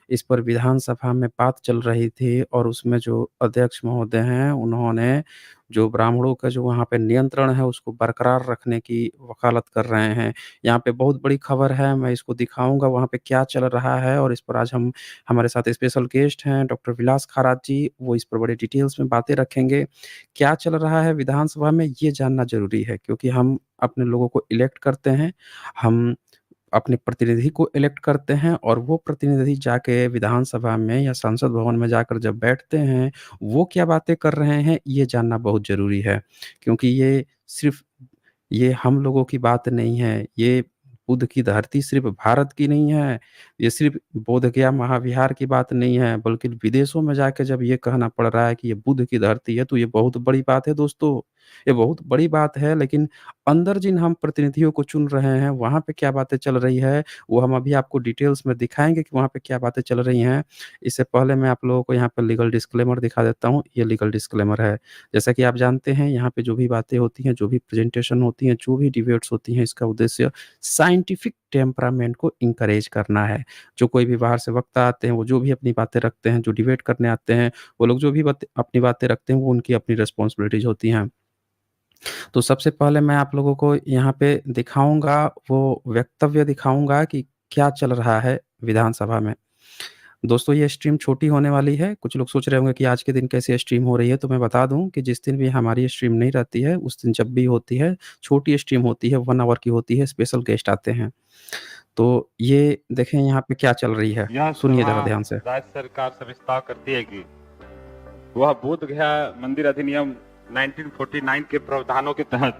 इस पर विधानसभा में बात चल रही थी और उसमें जो अध्यक्ष महोदय हैं, उन्होंने जो ब्राह्मणों का जो वहाँ पे नियंत्रण है, उसको बरकरार रखने की वकालत कर रहे हैं। यहाँ पे बहुत बड़ी खबर है, मैं इसको दिखाऊँगा वहाँ पे क्या चल रहा है और इस पर आज हमारे साथ स्पेशल गेस्ट हैं डॉक्टर विलास खरात जी, वो इस पर बड़े डिटेल्स में बातें रखेंगे। क्या चल रहा है विधानसभा में, ये जानना ज़रूरी है क्योंकि हम अपने लोगों को इलेक्ट करते हैं, हम अपने प्रतिनिधि को इलेक्ट करते हैं और वो प्रतिनिधि जाके विधानसभा में या संसद भवन में जाकर जब बैठते हैं, वो क्या बातें कर रहे हैं, ये जानना बहुत ज़रूरी है। क्योंकि ये हम लोगों की बात नहीं है, ये बुद्ध की धरती सिर्फ़ भारत की नहीं है, ये सिर्फ़ बोधगया महाविहार की बात नहीं है, बल्कि विदेशों में जाके जब ये कहना पड़ रहा है कि ये बुद्ध की धरती है, तो ये बहुत बड़ी बात है दोस्तों। ये बहुत बड़ी बात है, लेकिन अंदर जिन हम प्रतिनिधियों को चुन रहे हैं, वहाँ पे क्या बातें चल रही है, वो हम अभी आपको डिटेल्स में दिखाएँगे कि वहाँ पे क्या बातें चल रही हैं। इससे पहले मैं आप लोगों को यहाँ पे लीगल डिस्क्लेमर दिखा देता हूँ, ये लीगल डिस्क्लेमर है। जैसा कि आप जानते हैं, यहाँ पे जो भी बातें होती हैं, जो भी प्रेज़ेंटेशन होती हैं, जो भी डिबेट्स होती हैं, इसका उद्देश्य साइंटिफिक टेम्परामेंट को एनकरेज करना है। जो कोई भी बाहर से वक्ता आते हैं, वो जो भी अपनी बातें रखते हैं, जो डिबेट करने आते हैं, वो लोग जो भी अपनी बातें रखते हैं, वो उनकी अपनी रिस्पॉन्सिबिलिटीज़ होती हैं। तो सबसे पहले मैं आप लोगों को यहाँ पे दिखाऊँगा, वो वक्तव्य दिखाऊँगा कि क्या चल रहा है विधानसभा में। दोस्तों, ये स्ट्रीम छोटी होने वाली है। कुछ लोग सोच रहे होंगे कि आज के दिन कैसे स्ट्रीम हो रही है, तो मैं बता दूँ कि जिस दिन भी हमारी स्ट्रीम नहीं रहती है, उस दिन जब भी होती है, छोटी स्ट्रीम होती है, 1 आवर की होती है, स्पेशल गेस्ट आते हैं। तो ये देखें यहाँ पे क्या चल रही है, यह सुनिए सभा ज़रा ध्यान से। राज्य सरकार से विस्तार करती है कि वह बोध गया मंदिर अधिनियम 1949 के प्रावधानों के तहत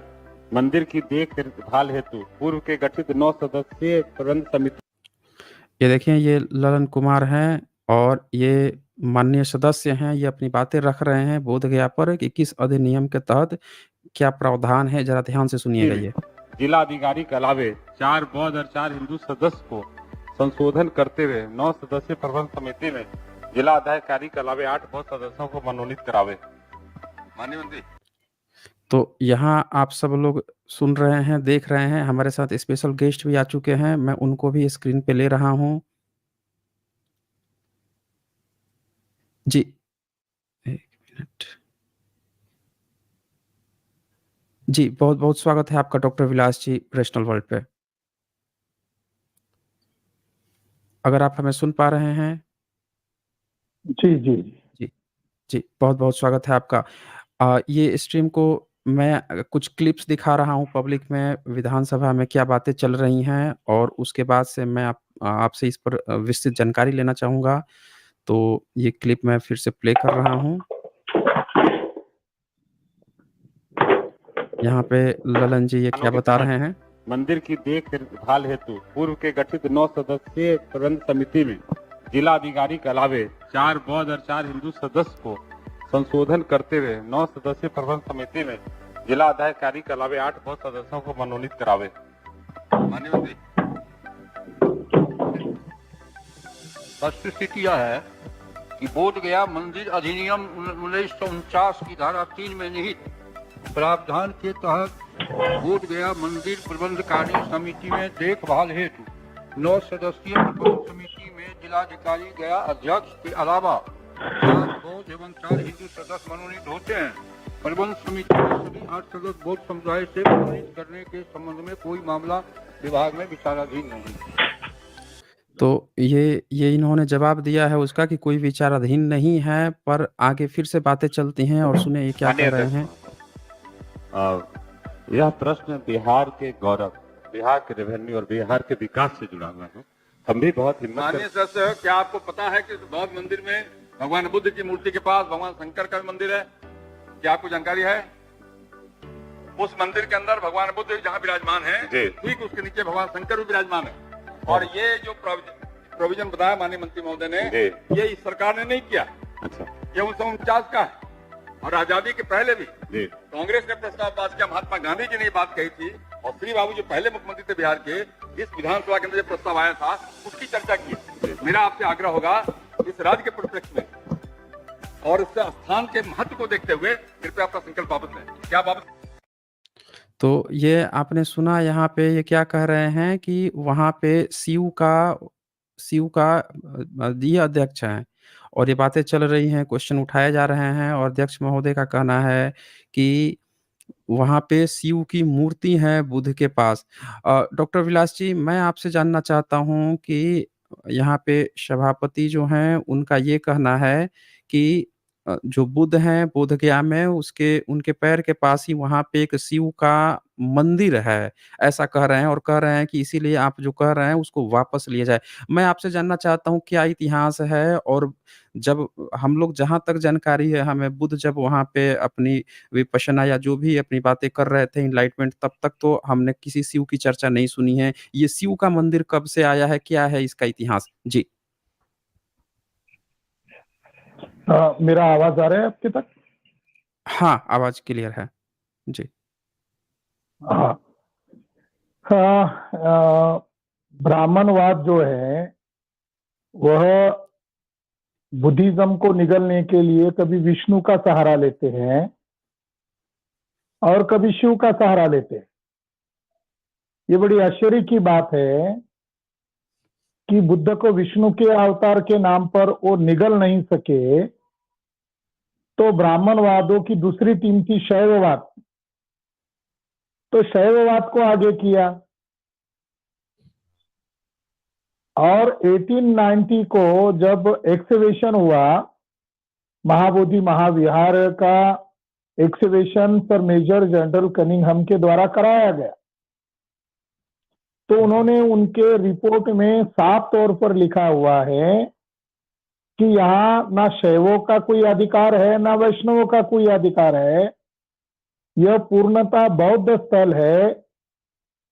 मंदिर की देखभाल हेतु पूर्व के गठित 9 सदस्यीय प्रबंध समिति। ये देखिए, ये ललन कुमार हैं और ये माननीय सदस्य हैं, ये अपनी बातें रख रहे हैं बोधगया पर कि किस अधिनियम के तहत क्या प्रावधान है, ज़रा ध्यान से सुनिएगा ये। जिला अधिकारी के अलावे 4 बौद्ध और 4 हिंदू सदस्य को संशोधन करते हुए 9 सदस्यीय प्रबंध समिति में जिला अधिकारी के अलावे 8 बौद्ध सदस्यों को मनोनीत करावे। माननीय मंत्री, तो यहाँ आप सब लोग सुन रहे हैं, देख रहे हैं, हमारे साथ स्पेशल गेस्ट भी आ चुके हैं, मैं उनको भी स्क्रीन पे ले रहा हूँ। जी, 1 मिनट। जी, बहुत-बहुत स्वागत है आपका डॉक्टर विलास जी रेशनल वर्ल्ड पे। अगर आप हमें सुन पा रहे हैं? जी, जी, जी। जी, जी, बहुत-बहुत स्वागत है आपका। ये स्ट्रीम को मैं कुछ क्लिप्स दिखा रहा हूँ पब्लिक में, विधानसभा में क्या बातें चल रही हैं और उसके बाद से मैं आपसे इस पर विस्तृत जानकारी लेना चाहूँगा। तो ये क्लिप मैं फिर से प्ले कर रहा हूँ। यहाँ पे ललन जी ये क्या बता रहे हैं? मंदिर की देखभाल हेतु पूर्व के गठित 9 सदस्यीय प्रबंध समिति में जिला अधिकारी के अलावे 4 बौद्ध और 4 हिंदू सदस्य को संशोधन करते हुए 9 सदस्यीय प्रबंध समिति में जिला अधिकारी के अलावे 8 बौद्ध सदस्यों को मनोनीत करावे। माननीय मंत्री, वस्तुस्थिति यह है कि बोध गया मंदिर अधिनियम 1949 की धारा 3 में निहित प्रावधान के तहत बोध गया मंदिर प्रबंधकारी समिति में देखभाल हेतु 9 सदस्यीय प्रबंध समिति में जिलाधिकारी गया अध्यक्ष के अलावा 4 बौद्ध एवं 4 हिंदू सदस्य मनोनीत होते हैं। प्रबंध समिति में सभी 8 सदस्य बौद्ध समुदाय से मनोनीत करने के संबंध में कोई मामला विभाग में विचाराधीन नहीं। तो ये इन्होंने जवाब दिया है उसका कि कोई विचाराधीन नहीं है, पर आगे फिर से बातें चलती हैं और सुनिए ये क्या कह रहे हैं। यह प्रश्न बिहार के गौरव, बिहार के रेवेन्यू और बिहार के विकास से जुड़ा हुआ है। हम भी बहुत हिम्मत माननीय सदस्य, क्या आपको पता है कि बौद्ध मंदिर में भगवान बुद्ध की मूर्ति के पास भगवान शंकर का मंदिर है? क्या आपको जानकारी है? उस मंदिर के अंदर भगवान बुद्ध जहाँ विराजमान है, ठीक उसके नीचे भगवान शंकर भी विराजमान है। और ये जो प्रोविजन बताया माननीय मंत्री महोदय ने, ये इस सरकार ने नहीं किया। अच्छा, ये 1949 का है और आजादी के पहले भी कांग्रेस ने प्रस्ताव पास किया, महात्मा गांधी जी ने ये बात कही थी और श्री बाबू जो पहले मुख्यमंत्री थे बिहार के, इस विधानसभा के अंदर जो प्रस्ताव आया था उसकी चर्चा की। मेरा आपसे आग्रह होगा इस राज्य के परिप्रेक्ष्य में और इस स्थान के महत्व को देखते हुए कृपया आपका संकल्प वापस लें। क्या वापस? तो ये आपने सुना, यहाँ पे ये क्या कह रहे हैं कि वहाँ पे शिव का सीयू का ये अध्यक्ष हैं और ये बातें चल रही हैं, क्वेश्चन उठाए जा रहे हैं और अध्यक्ष महोदय का कहना है कि वहाँ पे शिव की मूर्ति है बुध के पास। डॉक्टर विलास जी, मैं आपसे जानना चाहता हूँ कि यहाँ पे सभापति जो हैं उनका ये कहना है कि जो बुध हैं बोधगया में उसके उनके पैर के पास ही वहाँ पे एक शिव का मंदिर है, ऐसा कह रहे हैं और कह रहे हैं कि इसीलिए आप जो कह रहे हैं उसको वापस लिया जाए। मैं आपसे जानना चाहता हूँ क्या इतिहास है और जब हम लोग जहाँ तक जानकारी है हमें बुध जब वहाँ पे अपनी विपश्यना या जो भी अपनी बातें कर रहे थे एनलाइटमेंट तब तक तो हमने किसी शिव की चर्चा नहीं सुनी है। ये शिव का मंदिर कब से आया है? क्या है इसका इतिहास? जी। मेरा आवाज आ रहा है आपके तक? हाँ, आवाज़ क्लियर है। जी। हाँ। हाँ, ब्राह्मणवाद जो है वह बुद्धिज्म को निगलने के लिए कभी विष्णु का सहारा लेते हैं और कभी शिव का सहारा लेते हैं। ये बड़ी आश्चर्य की बात है कि बुद्ध को विष्णु के अवतार के नाम पर वो निगल नहीं सके, तो ब्राह्मणवादों की दूसरी टीम थी शैववाद, तो शैववाद को आगे किया और 1890 को जब एक्सकवेशन हुआ, महाबोधि महाविहार का excavation sir major general Cunningham के द्वारा कराया गया, तो उन्होंने उनके रिपोर्ट में साफ तौर पर लिखा हुआ है कि यहाँ ना शैवों का कोई अधिकार है ना वैष्णवों का कोई अधिकार है, यह पूर्णतः बौद्ध स्थल है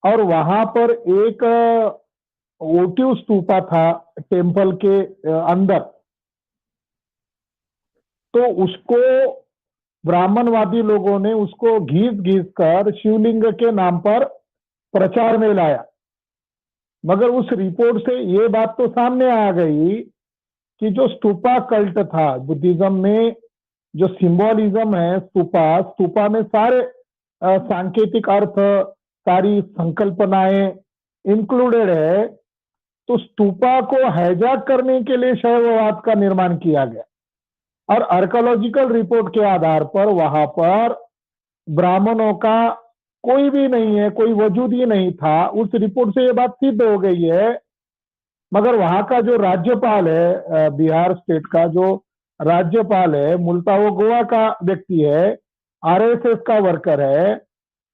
और वहां पर एक वोटिव स्तूपा था टेम्पल के अंदर, तो उसको ब्राह्मणवादी लोगों ने उसको घीस घीस कर शिवलिंग के नाम पर प्रचार में लाया। मगर उस रिपोर्ट से ये बात तो सामने आ गई कि जो स्तूपा कल्ट था बुद्धिज्म में, जो सिंबोलिज्म है स्तूपा में सारे सांकेतिक अर्थ, सारी संकल्पनाएं इंक्लूडेड है, तो स्तूपा को हाईजैक करने के लिए शैववाद का निर्माण किया गया और आर्कियोलॉजिकल रिपोर्ट के आधार पर वहां पर ब्राह्मणों का कोई भी नहीं है, कोई वजूद ही नहीं था। उस रिपोर्ट से ये बात सिद्ध हो गई है। मगर वहां का जो राज्यपाल है, बिहार स्टेट का जो राज्यपाल है, मूलतः वो गोवा का व्यक्ति है, आरएसएस का वर्कर है।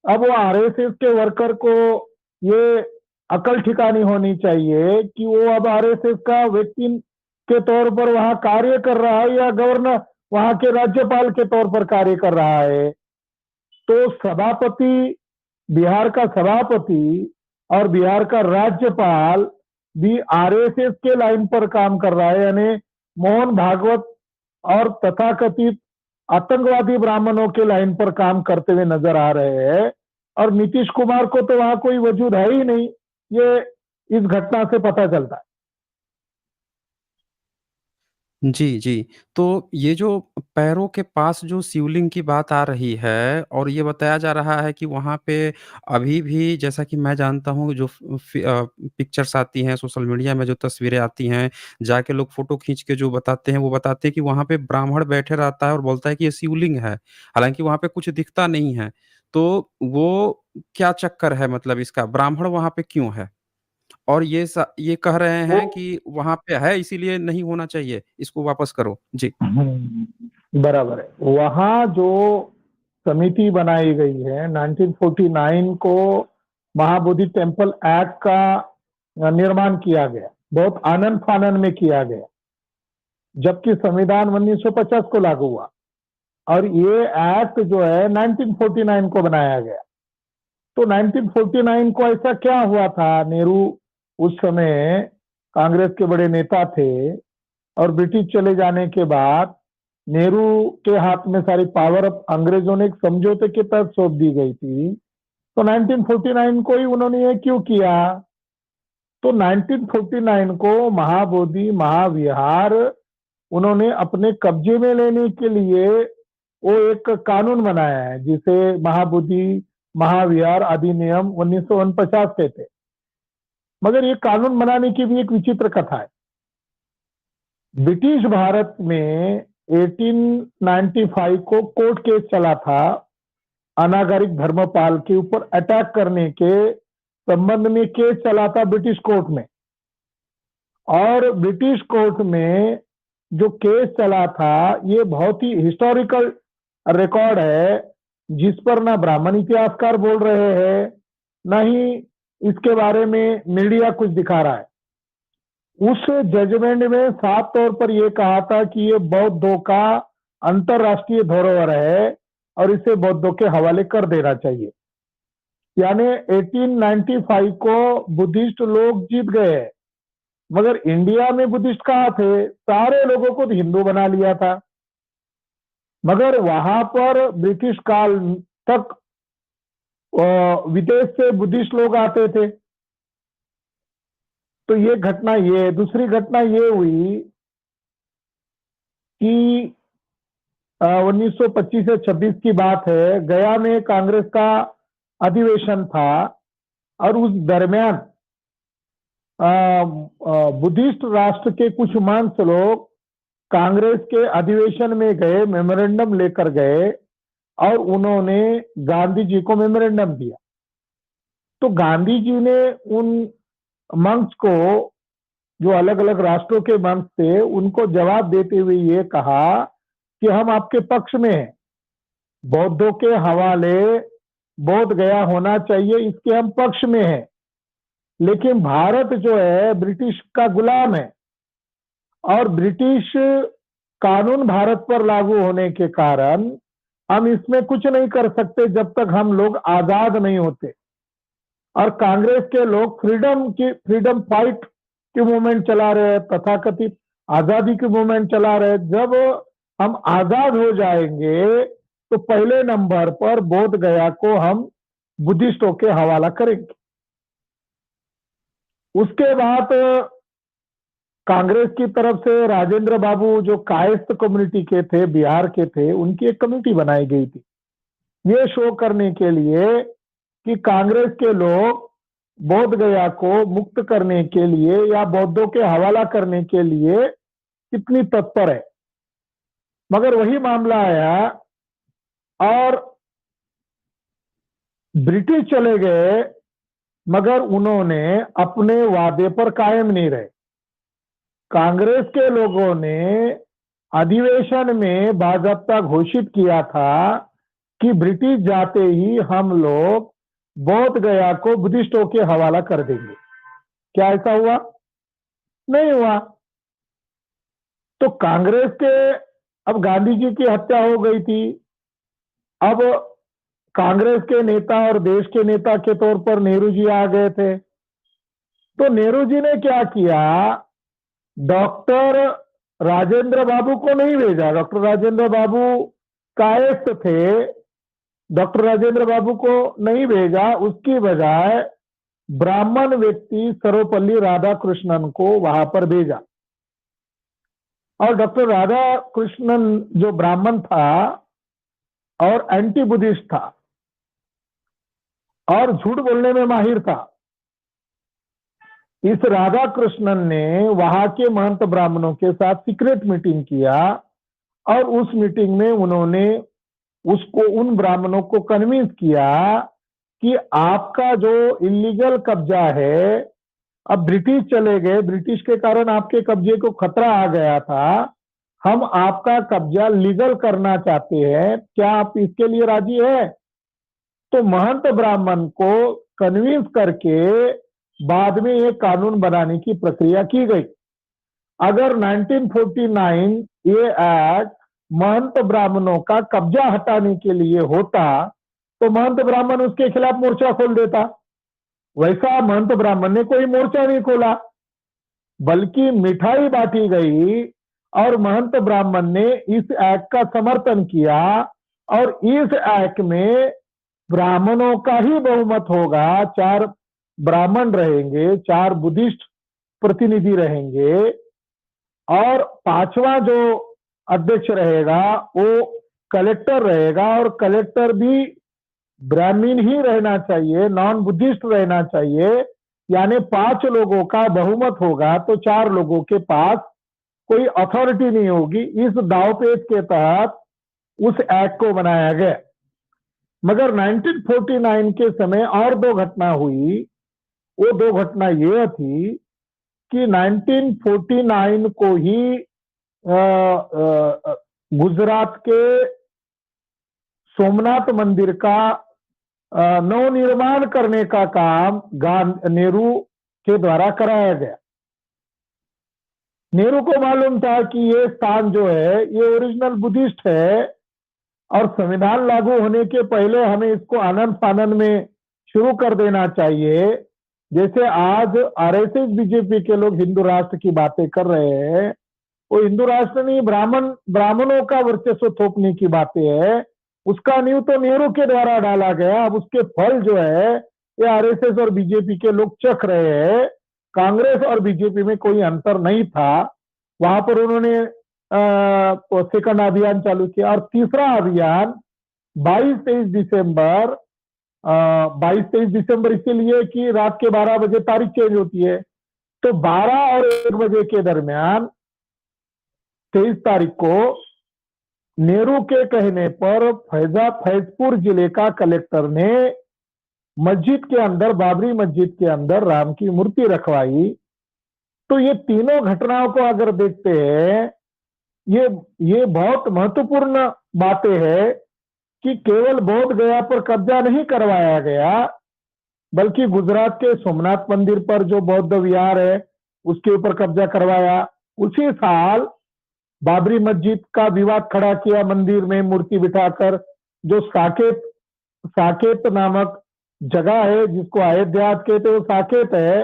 अब वो आरएसएस के वर्कर को ये अकल ठिकानी होनी चाहिए कि वो अब आरएसएस का व्यक्ति के तौर पर वहां कार्य कर रहा है या गवर्नर वहां के राज्यपाल के तौर पर कार्य कर रहा है। तो सभापति, बिहार का सभापति और बिहार का राज्यपाल भी आरएसएस के लाइन पर काम कर रहा है, यानी मोहन भागवत और तथाकथित आतंकवादी ब्राह्मणों के लाइन पर काम करते हुए नजर आ रहे हैं और नीतीश कुमार को तो वहां कोई वजूद है ही नहीं, ये इस घटना से पता चलता है। जी, जी। तो ये जो पैरों के पास जो शिवलिंग की बात आ रही है और ये बताया जा रहा है कि वहाँ पे अभी भी जैसा कि मैं जानता हूँ जो पिक्चर्स आती हैं सोशल मीडिया में जो तस्वीरें आती हैं, जाके लोग फ़ोटो खींच के जो बताते हैं, वो बताते हैं कि वहाँ पे ब्राह्मण बैठे रहता है और बोलता है कि ये शिवलिंग है। हालाँकि वहाँ पे कुछ दिखता नहीं है। तो वो क्या चक्कर है मतलब इसका? ब्राह्मण वहाँ पे क्यों है? और ये कह रहे वो हैं कि वहाँ पे है इसीलिए नहीं होना चाहिए, इसको वापस करो। जी। बराबर है। वहां जो समिति बनाई गई है 1949 को महाबोधि टेम्पल एक्ट का निर्माण किया गया, बहुत आनंद फानन में किया गया, जबकि संविधान 1950 को लागू हुआ और ये एक्ट जो है 1949 को बनाया गया। तो 1949 को ऐसा क्या हुआ था, नेहरू उस समय कांग्रेस के बड़े नेता थे और ब्रिटिश चले जाने के बाद नेहरू के हाथ में सारी पावर अब अंग्रेजों ने एक समझौते के तहत सौंप दी गई थी। तो 1949 को ही उन्होंने ये क्यों किया? तो 1949 को महाबोधि महाविहार उन्होंने अपने कब्जे में लेने के लिए वो एक कानून बनाया है जिसे महाबोधि महाविहार अधिनियम 1949 कहते हैं। मगर ये कानून बनाने की भी एक विचित्र कथा है। ब्रिटिश भारत में 1895 को कोर्ट केस चला था अनागरिक धर्मपाल के ऊपर अटैक करने के संबंध में केस चला था ब्रिटिश कोर्ट में। और ब्रिटिश कोर्ट में जो केस चला था ये बहुत ही हिस्टोरिकल रिकॉर्ड है, जिस पर ना ब्राह्मण इतिहासकार बोल रहे हैं ना ही इसके बारे में मीडिया कुछ दिखा रहा है। उस जजमेंट में साफ तौर पर यह कहा था कि ये बौद्धों का अंतरराष्ट्रीय धरोहर है और इसे बौद्धों के हवाले कर देना चाहिए। यानी 1895 को बुद्धिस्ट लोग जीत गए, मगर इंडिया में बुद्धिस्ट कहाँ थे? सारे लोगों को हिंदू बना लिया था। मगर वहां पर ब्रिटिश काल तक विदेश से बुद्धिस्ट लोग आते थे। तो ये घटना, ये दूसरी घटना ये हुई कि 1925 से 26 की बात है, गया में कांग्रेस का अधिवेशन था और उस दरमियान बुद्धिस्ट राष्ट्र के कुछ मंच लोग कांग्रेस के अधिवेशन में गए, मेमोरेंडम लेकर गए और उन्होंने गांधी जी को मेमोरेंडम दिया। तो गांधी जी ने उन मंच को, जो अलग अलग राष्ट्रों के मंच थे, उनको जवाब देते हुए ये कहा कि हम आपके पक्ष में हैं, बौद्धों के हवाले बोध गया होना चाहिए, इसके हम पक्ष में हैं। लेकिन भारत जो है ब्रिटिश का गुलाम है और ब्रिटिश कानून भारत पर लागू होने के कारण हम इसमें कुछ नहीं कर सकते जब तक हम लोग आजाद नहीं होते। और कांग्रेस के लोग फ्रीडम फाइट की मूवमेंट चला रहे हैं, तथाकथित आजादी की मूवमेंट चला रहे हैं। जब हम आजाद हो जाएंगे तो पहले नंबर पर बोध गया को हम बुद्धिस्टों के हवाला करेंगे। उसके बाद कांग्रेस की तरफ से राजेंद्र बाबू, जो कायस्थ कम्युनिटी के थे, बिहार के थे, उनकी एक कमेटी बनाई गई थी ये शो करने के लिए कि कांग्रेस के लोग बोध गया को मुक्त करने के लिए या बौद्धों के हवाला करने के लिए कितनी तत्पर है। मगर वही मामला आया और ब्रिटिश चले गए, मगर उन्होंने अपने वादे पर कायम नहीं रहे। कांग्रेस के लोगों ने अधिवेशन में बाज़ाब्ता घोषित किया था कि ब्रिटिश जाते ही हम लोग बोध गया को बुद्धिस्टों के हवाला कर देंगे। क्या ऐसा हुआ? नहीं हुआ। तो कांग्रेस के, अब गांधी जी की हत्या हो गई थी, अब कांग्रेस के नेता और देश के नेता के तौर पर नेहरू जी आ गए थे। तो नेहरू जी ने क्या किया, डॉक्टर राजेंद्र बाबू को नहीं भेजा। डॉक्टर राजेंद्र बाबू कायस्थ थे, डॉक्टर राजेंद्र बाबू को नहीं भेजा, उसकी बजाय ब्राह्मण व्यक्ति सर्वपल्ली राधाकृष्णन को वहां पर भेजा। और डॉक्टर राधाकृष्णन जो ब्राह्मण था और एंटी बुद्धिस्ट था और झूठ बोलने में माहिर था, इस राधाकृष्णन ने वहां के महंत ब्राह्मणों के साथ सीक्रेट मीटिंग किया और उस मीटिंग में उन्होंने उन ब्राह्मणों को कन्विंस किया कि आपका जो इलीगल कब्जा है, अब ब्रिटिश चले गए, ब्रिटिश के कारण आपके कब्जे को खतरा आ गया था, हम आपका कब्जा लीगल करना चाहते हैं, क्या आप इसके लिए राजी है? तो महंत ब्राह्मण को कन्विंस करके बाद में ये कानून बनाने की प्रक्रिया की गई। अगर 1949 ये एक्ट महंत ब्राह्मणों का कब्जा हटाने के लिए होता तो महंत ब्राह्मण उसके खिलाफ मोर्चा खोल देता। वैसा महंत ब्राह्मण ने कोई मोर्चा नहीं खोला, बल्कि मिठाई बांटी गई और महंत ब्राह्मण ने इस एक्ट का समर्थन किया और इस एक्ट में ब्राह्मणों का ही बहुमत होगा, 4 ब्राह्मण रहेंगे, 4 बुद्धिस्ट प्रतिनिधि रहेंगे और 5वां जो अध्यक्ष रहेगा वो कलेक्टर रहेगा और कलेक्टर भी ब्राह्मण ही रहना चाहिए, नॉन बुद्धिस्ट रहना चाहिए। यानी 5 लोगों का बहुमत होगा तो 4 लोगों के पास कोई अथॉरिटी नहीं होगी। इस दावपेच के तहत उस एक्ट को बनाया गया। मगर 1949 के समय और 2 घटना हुई। वो 2 घटना यह थी कि 1949 को ही गुजरात के सोमनाथ मंदिर का नवनिर्माण करने का काम नेहरू के द्वारा कराया गया। नेहरू को मालूम था कि ये स्थान जो है ये ओरिजिनल बुद्धिस्ट है और संविधान लागू होने के पहले हमें इसको आनंद फानन में शुरू कर देना चाहिए। जैसे आज आरएसएस बीजेपी के लोग हिंदू राष्ट्र की बातें कर रहे हैं, वो हिंदू राष्ट्र नहीं, ब्राह्मणों का वर्चस्व थोपने की बातें है। उसका नींव तो नेहरू के द्वारा डाला गया। अब उसके फल जो है ये आरएसएस और बीजेपी के लोग चख रहे हैं। कांग्रेस और बीजेपी में कोई अंतर नहीं था। वहां पर उन्होंने सेकंड अभियान चालू किया। और तीसरा अभियान 22-23 दिसंबर 22-23 दिसंबर इसीलिए कि रात के 12 बजे तारीख चेंज होती है, तो 12 और 1 बजे के दरमियान 23 तारीख को नेहरू के कहने पर फैजपुर जिले का कलेक्टर ने मस्जिद के अंदर, बाबरी मस्जिद के अंदर राम की मूर्ति रखवाई। तो ये तीनों घटनाओं को अगर देखते हैं, ये बहुत महत्वपूर्ण बातें हैं कि केवल बोध गया पर कब्जा नहीं करवाया गया, बल्कि गुजरात के सोमनाथ मंदिर पर जो बौद्ध विहार है उसके ऊपर कब्जा करवाया। उसी साल बाबरी मस्जिद का विवाद खड़ा किया, मंदिर में मूर्ति बिठाकर। जो साकेत नामक जगह है जिसको अयोध्या कहते हैं, साकेत है,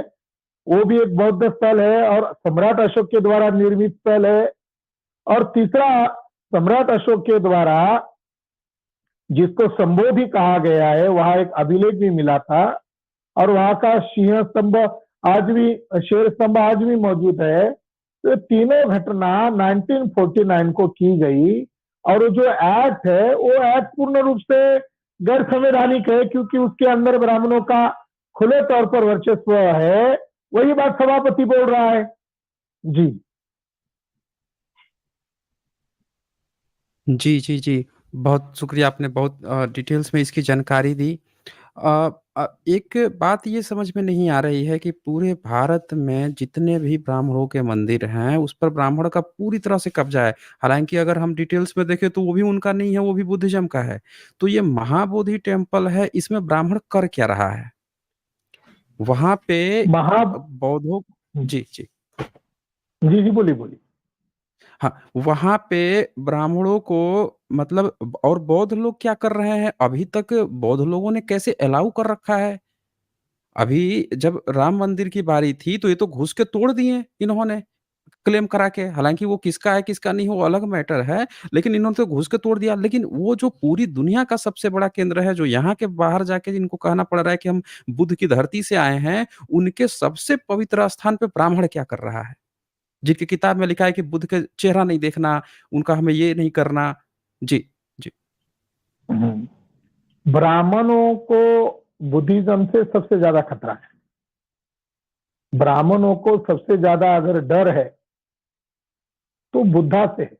वो भी एक बौद्ध स्थल है और सम्राट अशोक के द्वारा निर्मित स्थल है। और तीसरा, सम्राट अशोक के द्वारा जिसको संबोधि कहा गया है, वहां एक अभिलेख भी मिला था और वहां का सिंह स्तंभ आज भी, शेर स्तंभ आज भी मौजूद है। तो तीनों घटना 1949 को की गई। और जो एक्ट है वो एक्ट पूर्ण रूप से गैर संवैधानिक है, क्योंकि उसके अंदर ब्राह्मणों का खुले तौर पर वर्चस्व है। वही बात सभापति बोल रहा है। जी जी, जी, जी। बहुत शुक्रिया, आपने बहुत डिटेल्स में इसकी जानकारी दी। एक बात ये समझ में नहीं आ रही है कि पूरे भारत में जितने भी ब्राह्मणों के मंदिर हैं, उस पर ब्राह्मण का पूरी तरह से कब्ज़ा है। हालाँकि अगर हम डिटेल्स में देखें तो वो भी उनका नहीं है, वो भी बुद्धिज़्म का है। तो ये महाबोधि टेम्पल है, इसमें ब्राह्मण कर क्या रहा है? वहाँ पे महा बौद्धों जी, जी। जी जी, बोलिए बोलिए। हाँ, वहाँ पे ब्राह्मणों को मतलब और बौद्ध लोग क्या कर रहे हैं? अभी तक बौद्ध लोगों ने कैसे अलाउ कर रखा है? अभी जब राम मंदिर की बारी थी, तो ये तो घुस के तोड़ दिए इन्होंने, क्लेम करा के। हालाँकि वो किसका है, किसका नहीं, वो अलग मैटर है, लेकिन इन्होंने तो घुस के तोड़ दिया। लेकिन वो जो पूरी दुनिया का सबसे बड़ा केंद्र है, जो यहाँ के बाहर जाके इनको कहना पड़ रहा है कि हम बुद्ध की धरती से आए हैं, उनके सबसे पवित्र स्थान पे ब्राह्मण क्या कर रहा है? जिनकी किताब में लिखा है कि बुद्ध का चेहरा नहीं देखना, उनका हमें ये नहीं करना। जी, जी। ब्राह्मणों को बुद्धिज्म से सबसे ज्यादा खतरा है। ब्राह्मणों को सबसे ज्यादा अगर डर है तो बुद्धा से है।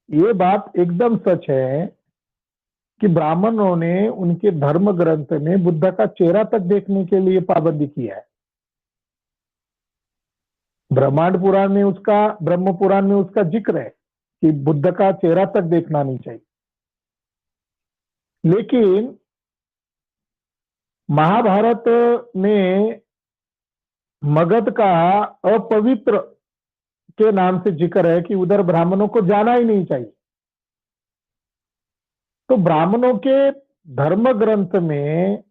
ये बात एकदम सच है कि ब्राह्मणों ने उनके धर्म ग्रंथ में बुद्ध का चेहरा तक देखने के लिए पाबंदी किया है। ब्रह्मांड पुराण में उसका, ब्रह्म पुराण में उसका जिक्र है कि बुद्ध का चेहरा तक देखना नहीं चाहिए। लेकिन महाभारत में मगध का अपवित्र के नाम से जिक्र है कि उधर ब्राह्मणों को जाना ही नहीं चाहिए। तो ब्राह्मणों के धर्म ग्रंथ में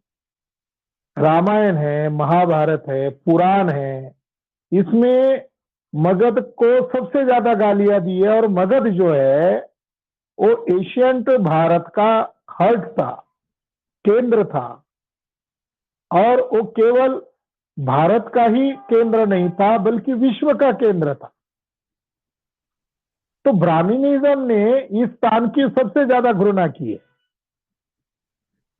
रामायण है, महाभारत है, पुराण है, इसमें मगध को सबसे ज्यादा गालियां दी है। और मगध जो है वो एशियंट भारत का हर्ट था, केंद्र था। और वो केवल भारत का ही केंद्र नहीं था, बल्कि विश्व का केंद्र था। तो ब्राह्मणिज्म ने इस स्थान की सबसे ज्यादा घृणा की है।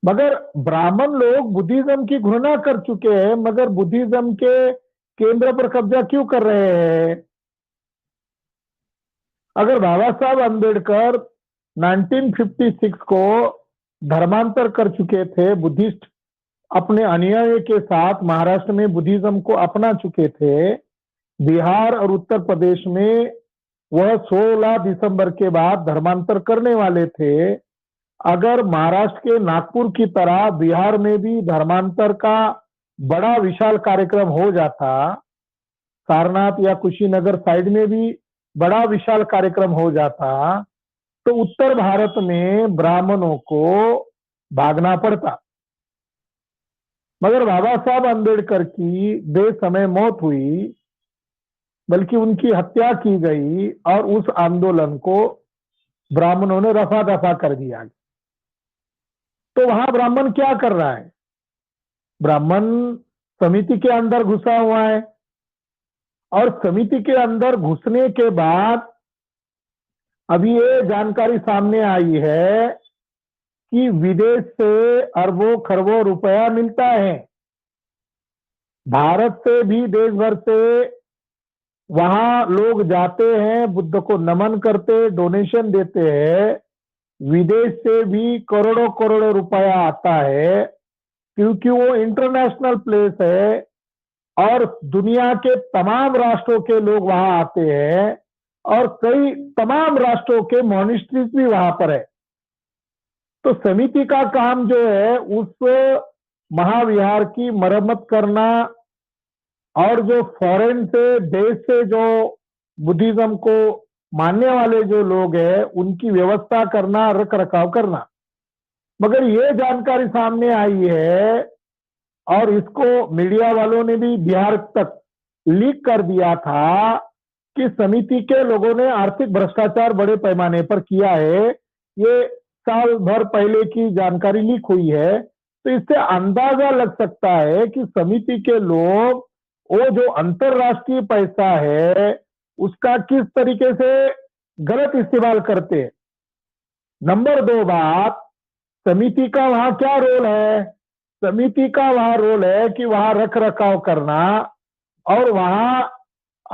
मगर ब्राह्मण लोग बुद्धिज्म की घृणा कर चुके हैं, मगर बुद्धिज्म के केंद्र पर कब्जा क्यों कर रहे हैं? अगर बाबा साहब अंबेडकर 1956 को धर्मांतर कर चुके थे, बुद्धिस्ट अपने अनुयायी के साथ महाराष्ट्र में बुद्धिज्म को अपना चुके थे, बिहार और उत्तर प्रदेश में वह 16 दिसंबर के बाद धर्मांतर करने वाले थे। अगर महाराष्ट्र के नागपुर की तरह बिहार में भी धर्मांतर का बड़ा विशाल कार्यक्रम हो जाता, सारनाथ या कुशीनगर साइड में भी बड़ा विशाल कार्यक्रम हो जाता, तो उत्तर भारत में ब्राह्मणों को भागना पड़ता। मगर बाबा साहब अंबेडकर की बेसमय मौत हुई, बल्कि उनकी हत्या की गई और उस आंदोलन को ब्राह्मणों ने रफा दफा कर दिया। तो वहां ब्राह्मण क्या कर रहा है? ब्राह्मण समिति के अंदर घुसा हुआ है, और समिति के अंदर घुसने के बाद अभी ये जानकारी सामने आई है कि विदेश से अरबों खरबों रुपया मिलता है, भारत से भी, देश भर से वहां लोग जाते हैं, बुद्ध को नमन करते, डोनेशन देते हैं, विदेश से भी करोड़ों करोड़ों रुपया आता है, क्योंकि वो इंटरनेशनल प्लेस है और दुनिया के तमाम राष्ट्रों के लोग वहां आते हैं, और कई तमाम राष्ट्रों के मॉनिस्ट्रीज भी वहां पर है। तो समिति का काम जो है उस महाविहार की मरम्मत करना, और जो फॉरेन से, देश से जो बुद्धिज्म को मानने वाले जो लोग हैं उनकी व्यवस्था करना, रख रखाव करना। मगर ये जानकारी सामने आई है, और इसको मीडिया वालों ने भी बिहार तक लीक कर दिया था कि समिति के लोगों ने आर्थिक भ्रष्टाचार बड़े पैमाने पर किया है। ये साल भर पहले की जानकारी लीक हुई है। तो इससे अंदाजा लग सकता है कि समिति के लोग वो जो अंतरराष्ट्रीय पैसा है उसका किस तरीके से गलत इस्तेमाल करते हैं। नंबर 2 बात, समिति का वहां क्या रोल है? समिति का वहां रोल है कि वहां रख रखाव करना, और वहां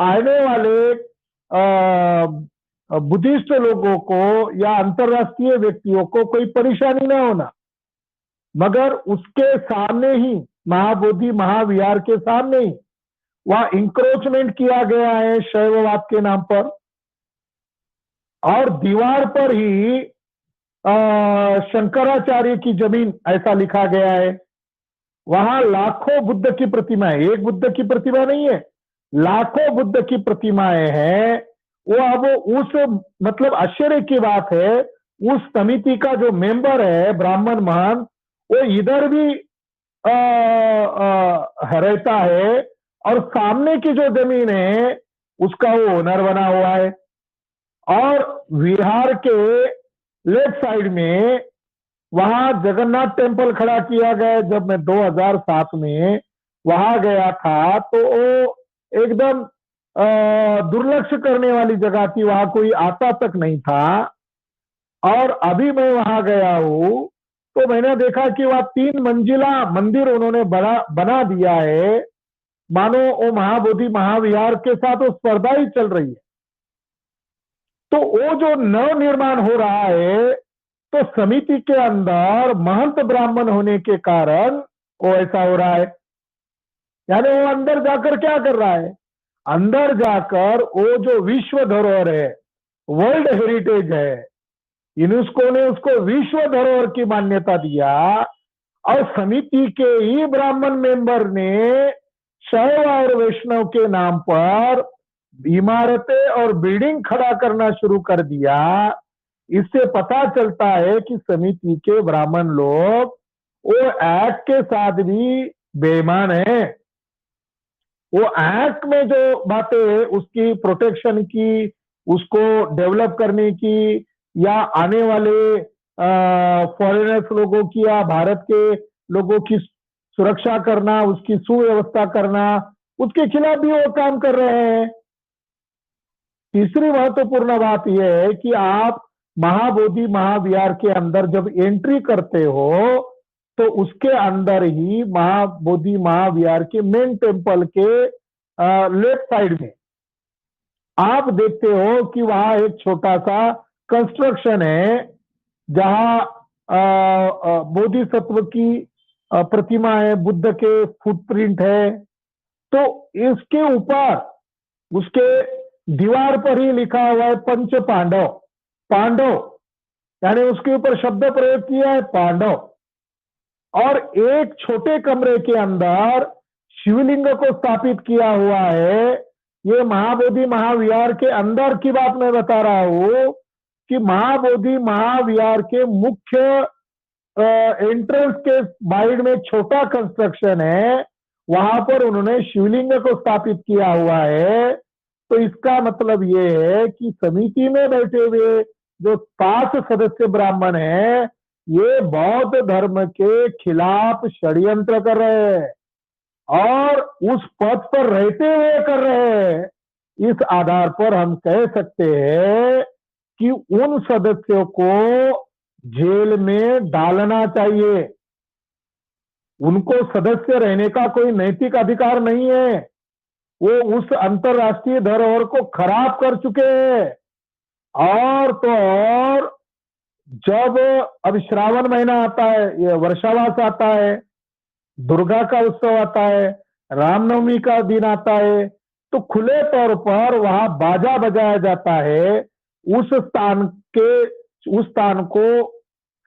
आने वाले बुद्धिस्ट लोगों को या अंतरराष्ट्रीय व्यक्तियों को कोई परेशानी न होना। मगर उसके सामने ही, महाबोधि महाविहार के सामने ही वहां इंक्रोचमेंट किया गया है शैववाद के नाम पर, और दीवार पर ही शंकराचार्य की जमीन ऐसा लिखा गया है। वहां लाखों बुद्ध की प्रतिमाएं, एक बुद्ध की प्रतिमा नहीं है, लाखों बुद्ध की प्रतिमाएं हैं। वो अब उस, मतलब आश्चर्य की बात है, उस समिति का जो मेंबर है ब्राह्मण महंत, वो इधर भी रहता है, और सामने की जो जमीन है उसका वो ओनर बना हुआ है। और विहार के लेफ्ट साइड में वहां जगन्नाथ टेम्पल खड़ा किया गया। जब मैं 2007 में वहां गया था तो वो एकदम दुर्लक्ष्य करने वाली जगह थी, वहां कोई आता तक नहीं था। और अभी मैं वहां गया हूं तो मैंने देखा कि वहां 3 मंजिला मंदिर उन्होंने बना दिया है, मानो वो महाबोधि महाविहार के साथ वो स्पर्धा ही चल रही है। तो वो जो नव निर्माण हो रहा है, तो समिति के अंदर महंत ब्राह्मण होने के कारण वो ऐसा हो रहा है। यानी वो अंदर जाकर क्या कर रहा है? अंदर जाकर वो जो विश्व धरोहर है, वर्ल्ड हेरिटेज है, यूनेस्को ने उसको विश्व धरोहर की मान्यता दिया, और समिति के ही ब्राह्मण मेंबर ने शैव और वैष्णव के नाम पर इमारतें और बिल्डिंग खड़ा करना शुरू कर दिया। इससे पता चलता है कि समिति के ब्राह्मण लोग वो एक्ट के साथ भी बेईमान है। वो एक्ट में जो बातें उसकी प्रोटेक्शन की, उसको डेवलप करने की, या आने वाले फॉरेनर्स लोगों की या भारत के लोगों की सुरक्षा करना, उसकी सुव्यवस्था करना, उसके खिलाफ भी वो काम कर रहे हैं। तीसरी महत्वपूर्ण बात यह है कि आप महाबोधि महाविहार के अंदर जब एंट्री करते हो तो उसके अंदर ही महाबोधि महाविहार के मेन टेम्पल के लेफ्ट साइड में आप देखते हो कि वहां एक छोटा सा कंस्ट्रक्शन है, जहां बोधिसत्व की प्रतिमा है, बुद्ध के फुटप्रिंट है। तो इसके ऊपर उसके दीवार पर ही लिखा हुआ है पंच पांडव। पांडव यानी उसके ऊपर शब्द प्रयोग किया है पांडव। और एक छोटे कमरे के अंदर शिवलिंग को स्थापित किया हुआ है। ये महाबोधि महाविहार के अंदर की बात मैं बता रहा हूं कि महाबोधि महाविहार के मुख्य एंट्रेंस के साइड में छोटा कंस्ट्रक्शन है, वहां पर उन्होंने शिवलिंग को स्थापित किया हुआ है। तो इसका मतलब ये है कि समिति में बैठे हुए जो 5 सदस्य ब्राह्मण हैं, ये बौद्ध धर्म के खिलाफ षड्यंत्र कर रहे हैं और उस पद पर रहते हुए कर रहे हैं। इस आधार पर हम कह सकते हैं कि उन सदस्यों को जेल में डालना चाहिए। उनको सदस्य रहने का कोई नैतिक अधिकार नहीं है। वो उस अंतरराष्ट्रीय धरोहर को खराब कर चुके हैं। और तो और जब अब श्रावण महीना आता है, ये वर्षावास आता है, दुर्गा का उत्सव आता है, रामनवमी का दिन आता है, तो खुले तौर पर वहां बाजा बजाया जाता है। उस स्थान को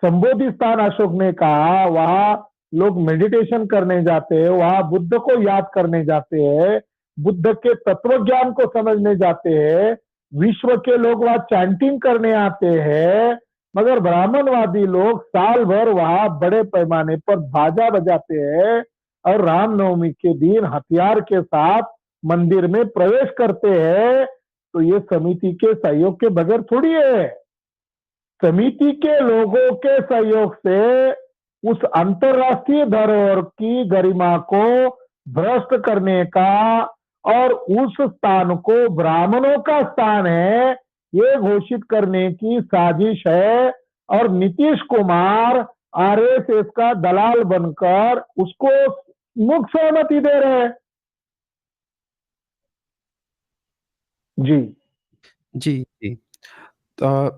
संबोधि स्थान अशोक ने कहा। वहां लोग मेडिटेशन करने जाते हैं, वहां बुद्ध को याद करने जाते हैं, बुद्ध के तत्व ज्ञान को समझने जाते हैं। विश्व के लोग वहां चैंटिंग करने आते हैं, मगर ब्राह्मणवादी लोग साल भर वहां बड़े पैमाने पर बाजा बजाते हैं और रामनवमी के दिन हथियार के साथ मंदिर में प्रवेश करते हैं। तो ये समिति के सहयोग के बगैर थोड़ी है। समिति के लोगों के सहयोग से उस अंतरराष्ट्रीय धरोहर की गरिमा को भ्रष्ट करने का और उस स्थान को ब्राह्मणों का स्थान है ये घोषित करने की साजिश है। और नीतीश कुमार आरएसएस का दलाल बनकर उसको मुक्त सहमति दे रहे हैं। जी जी, जी।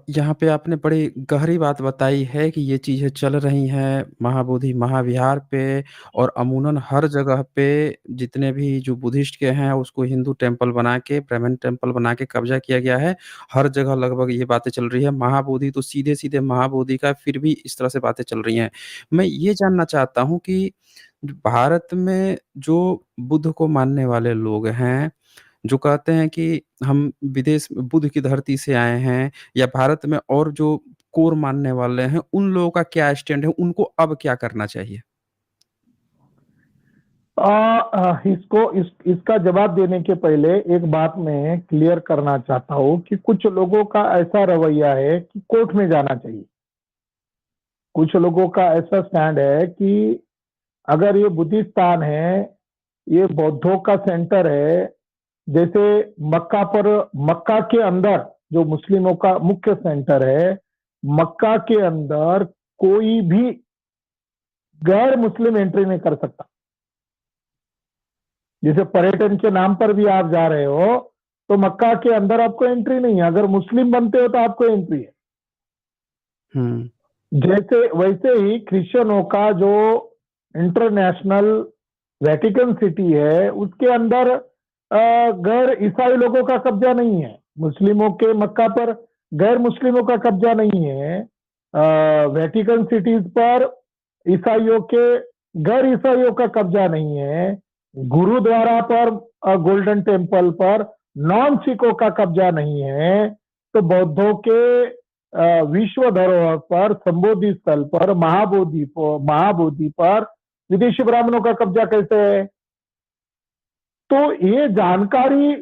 यहाँ पे आपने बड़ी गहरी बात बताई है कि ये चीज़ें चल रही हैं महाबोधि महाविहार पे और अमूमन हर जगह पे जितने भी जो बुद्धिस्ट के हैं उसको हिंदू टेम्पल बना के, ब्राह्मण टेम्पल बना के कब्ज़ा किया गया है। हर जगह लगभग ये बातें चल रही है। महाबोधि तो सीधे-सीधे महाबोधि का फिर भी इस तरह से बातें चल रही हैं। मैं ये जानना चाहता हूँ कि भारत में जो बुद्ध को मानने वाले लोग हैं, जो कहते हैं कि हम विदेश बुद्ध की धरती से आए हैं या भारत में और जो कोर मानने वाले हैं, उन लोगों का क्या स्टैंड है? उनको अब क्या करना चाहिए? इसका जवाब देने के पहले एक बात मैं क्लियर करना चाहता हूं कि कुछ लोगों का ऐसा रवैया है कि कोर्ट में जाना चाहिए। कुछ लोगों का ऐसा स्टैंड है कि अगर ये बुद्धिस्तान है, ये बौद्धों का सेंटर है, जैसे मक्का के अंदर जो मुस्लिमों का मुख्य सेंटर है, मक्का के अंदर कोई भी गैर मुस्लिम एंट्री नहीं कर सकता। जैसे पर्यटन के नाम पर भी आप जा रहे हो तो मक्का के अंदर आपको एंट्री नहीं है, अगर मुस्लिम बनते हो तो आपको एंट्री है। जैसे वैसे ही क्रिश्चियनों का जो इंटरनेशनल वेटिकन सिटी है उसके अंदर गैर ईसाई लोगों का कब्जा नहीं है। मुस्लिमों के मक्का पर गैर मुस्लिमों का कब्जा नहीं है। वेटिकन सिटीज पर ईसाइयों के गैर ईसाइयों का कब्जा नहीं है। गुरुद्वारा पर गोल्डन टेम्पल पर नॉन सिखों का कब्जा नहीं है। तो बौद्धों के विश्व धरोहर पर, संबोधि स्थल पर, महाबोधि पर विदेशी ब्राह्मणों का कब्जा कैसे है? तो ये जानकारी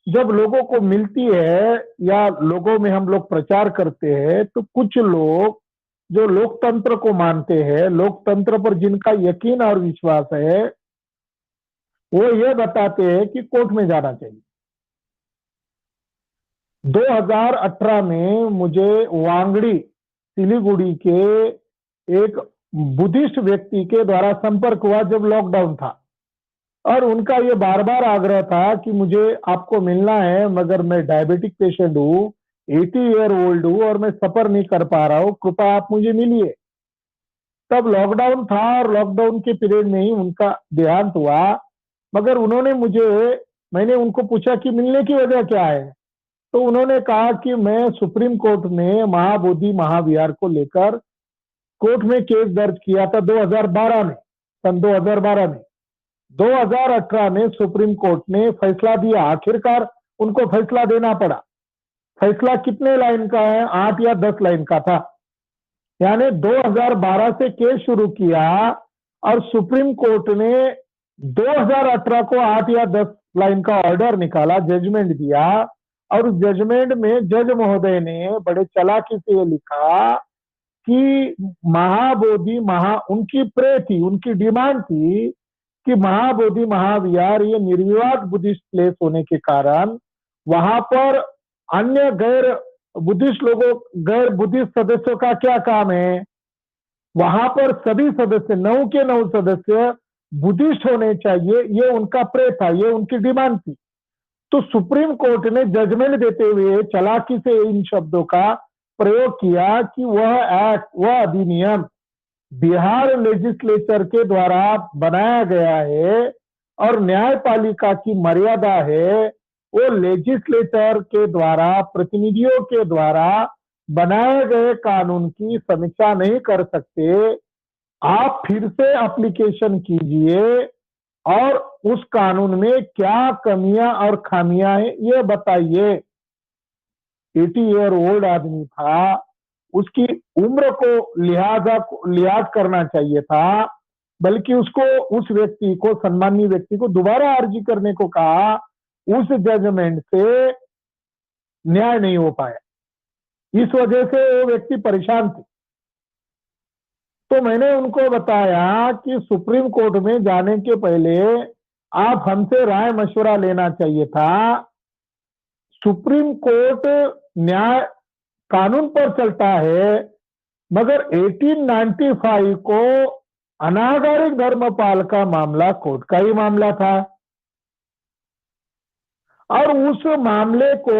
जब लोगों को मिलती है या लोगों में हम लोग प्रचार करते हैं तो कुछ लोग जो लोकतंत्र को मानते हैं, लोकतंत्र पर जिनका यकीन और विश्वास है, वो ये बताते हैं कि कोर्ट में जाना चाहिए। 2018 में मुझे वांगड़ी सिलीगुड़ी के एक बुद्धिस्ट व्यक्ति के द्वारा संपर्क हुआ जब लॉकडाउन था, और उनका ये बार बार आग्रह था कि मुझे आपको मिलना है, मगर मैं डायबिटिक पेशेंट हूँ, 80 ईयर ओल्ड हूँ और मैं सफर नहीं कर पा रहा हूँ, कृपया आप मुझे मिलिए। तब लॉकडाउन था और लॉकडाउन के पीरियड में ही उनका देहांत हुआ। मगर मैंने उनको पूछा कि मिलने की वजह क्या है, तो उन्होंने कहा कि मैं सुप्रीम कोर्ट में महाबोधि महाविहार को लेकर कोर्ट में केस दर्ज किया था 2012 में, सन 2012 में। 2018 में सुप्रीम कोर्ट ने फैसला दिया, आखिरकार उनको फैसला देना पड़ा। फैसला कितने लाइन का है? 8 या 10 लाइन का था। यानी 2012 से केस शुरू किया और सुप्रीम कोर्ट ने 2018 को 8 या 10 लाइन का ऑर्डर निकाला, जजमेंट दिया, और उस जजमेंट में जज महोदय ने बड़े चालाकी से ये लिखा कि उनकी प्रे थी, उनकी डिमांड थी कि महाबोधि महाविहार ये निर्विवाद बुद्धिस्ट प्लेस होने के कारण वहां पर अन्य गैर बुद्धिस्ट सदस्यों का क्या काम है? वहां पर सभी सदस्य 9 के 9 सदस्य बुद्धिस्ट होने चाहिए, ये उनका प्रे था, ये उनकी डिमांड थी। तो सुप्रीम कोर्ट ने जजमेंट देते हुए चालाकी से इन शब्दों का प्रयोग किया कि वह अधिनियम बिहार लेजिस्लेचर के द्वारा बनाया गया है और न्यायपालिका की मर्यादा है, वो लेजिस्लेचर के द्वारा, प्रतिनिधियों के द्वारा बनाए गए कानून की समीक्षा नहीं कर सकते। आप फिर से एप्लीकेशन कीजिए और उस कानून में क्या कमियां और खामियां हैं ये बताइए। 80 ईयर ओल्ड आदमी था, उसकी उम्र को लिहाज करना चाहिए था, बल्कि उसको, उस व्यक्ति को, सम्मानीय व्यक्ति को दोबारा अर्जी करने को कहा। उस जजमेंट से न्याय नहीं हो पाया, इस वजह से वो व्यक्ति परेशान थे। तो मैंने उनको बताया कि सुप्रीम कोर्ट में जाने के पहले आप हमसे राय मशवरा लेना चाहिए था। सुप्रीम कोर्ट न्याय कानून पर चलता है, मगर 1895 को अनागरिक धर्मपाल का मामला कोर्ट का ही मामला था, और उस मामले को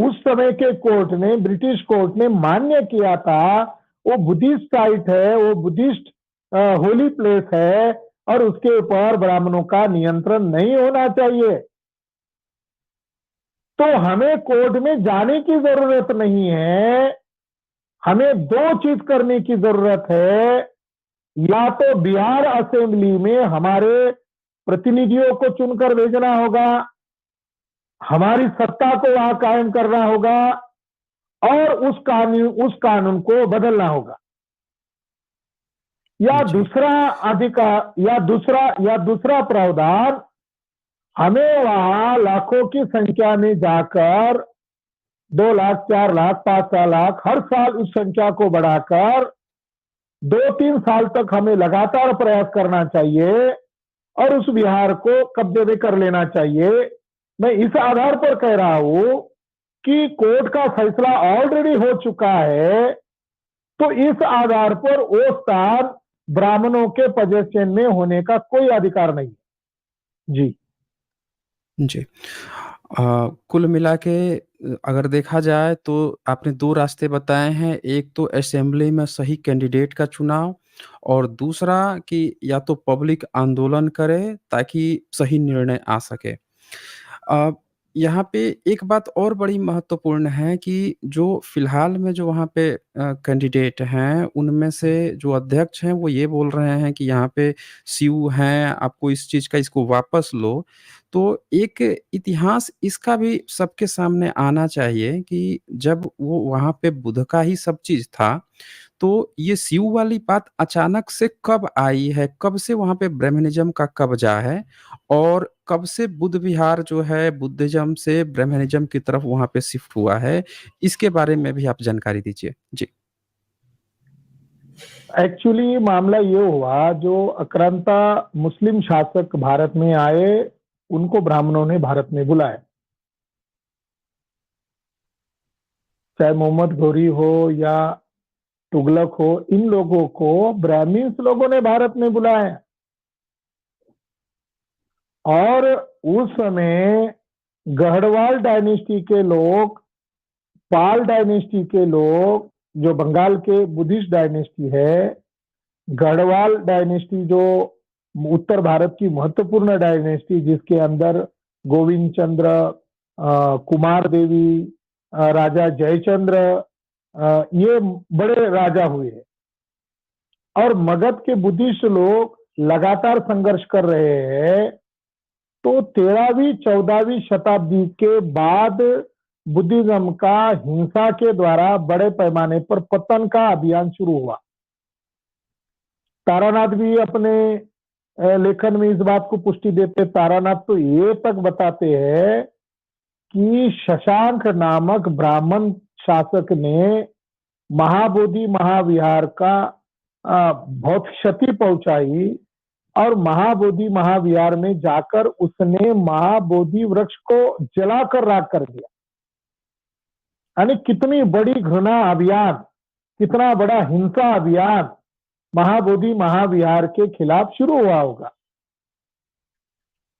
उस समय के कोर्ट ने, ब्रिटिश कोर्ट ने मान्य किया था वो बुद्धिस्ट साइट है, वो बुद्धिस्ट होली प्लेस है, और उसके ऊपर ब्राह्मणों का नियंत्रण नहीं होना चाहिए। तो हमें कोर्ट में जाने की जरूरत नहीं है, हमें 2 चीज करने की जरूरत है। या तो बिहार असेंबली में हमारे प्रतिनिधियों को चुनकर भेजना होगा, हमारी सत्ता को वहां कायम करना होगा, और उस कानून को बदलना होगा, या दूसरा प्रावधान, हमें वहां लाखों की संख्या में जाकर 2 लाख, 4 लाख, 5 लाख हर साल उस संख्या को बढ़ाकर 2-3 साल तक हमें लगातार प्रयास करना चाहिए और उस बिहार को कब्जे में कर लेना चाहिए। मैं इस आधार पर कह रहा हूं कि कोर्ट का फैसला ऑलरेडी हो चुका है, तो इस आधार पर वो स्थान ब्राह्मणों के पोजीशन में होने का कोई अधिकार नहीं। जी जी। कुल मिला के अगर देखा जाए तो आपने 2 रास्ते बताए हैं, एक तो असेंबली में सही कैंडिडेट का चुनाव, और दूसरा कि या तो पब्लिक आंदोलन करे ताकि सही निर्णय आ सके। यहाँ पे एक बात और बड़ी महत्वपूर्ण है कि जो फ़िलहाल में जो वहाँ पे कैंडिडेट हैं, उनमें से जो अध्यक्ष हैं, वो ये बोल रहे हैं कि यहाँ पे सीयू हैं, आपको इस चीज़ का इसको वापस लो। तो एक इतिहास इसका भी सबके सामने आना चाहिए कि जब वो वहाँ पे बुध का ही सब चीज़ था, तो ये सीयू वाली बात अचानक से कब आई है? कब से वहाँ पे ब्राह्मणिज़्म का कब्ज़ा है? और कब से बुद्ध विहार जो है बुद्धिज़्म से ब्राह्मणिज़्म की तरफ वहाँ पे शिफ्ट हुआ है? इसके बारे में भी आप जानकारी दीजिए। जी। एक्चुअली मामला ये हुआ, जो आक्रांता मुस्लिम शासक भारत में आए, उनको ब्राह्मणों ने भारत में बुलाया, चाहे मोहम्मद घोरी हो या तुगलक हो, इन लोगों को ब्राह्मण्स लोगों ने भारत में बुलाया। और उस समय गढ़वाल डायनेस्टी के लोग, पाल डायनेस्टी के लोग, जो बंगाल के बुद्धिस्ट डायनेस्टी है, गढ़वाल डायनेस्टी जो उत्तर भारत की महत्वपूर्ण डायनेस्टी, जिसके अंदर गोविंद चंद्र, कुमार देवी, राजा जयचंद्र, ये बड़े राजा हुए हैं। और मगध के बुद्धिस्ट लोग लगातार संघर्ष कर रहे हैं। तो 13वीं 14वीं शताब्दी के बाद बुद्धिज्म का हिंसा के द्वारा बड़े पैमाने पर पतन का अभियान शुरू हुआ। तारानाथ भी अपने लेखन में इस बात को पुष्टि देते। तारानाथ तो ये तक बताते हैं कि शशांक नामक ब्राह्मण शासक ने महाबोधि महाविहार का बहुत क्षति पहुंचाई और महाबोधि महाविहार में जाकर उसने महाबोधि वृक्ष को जलाकर राख कर दिया। यानी कितनी बड़ी घृणा अभियान, कितना बड़ा हिंसा अभियान महाबोधि महाविहार के खिलाफ शुरू हुआ होगा।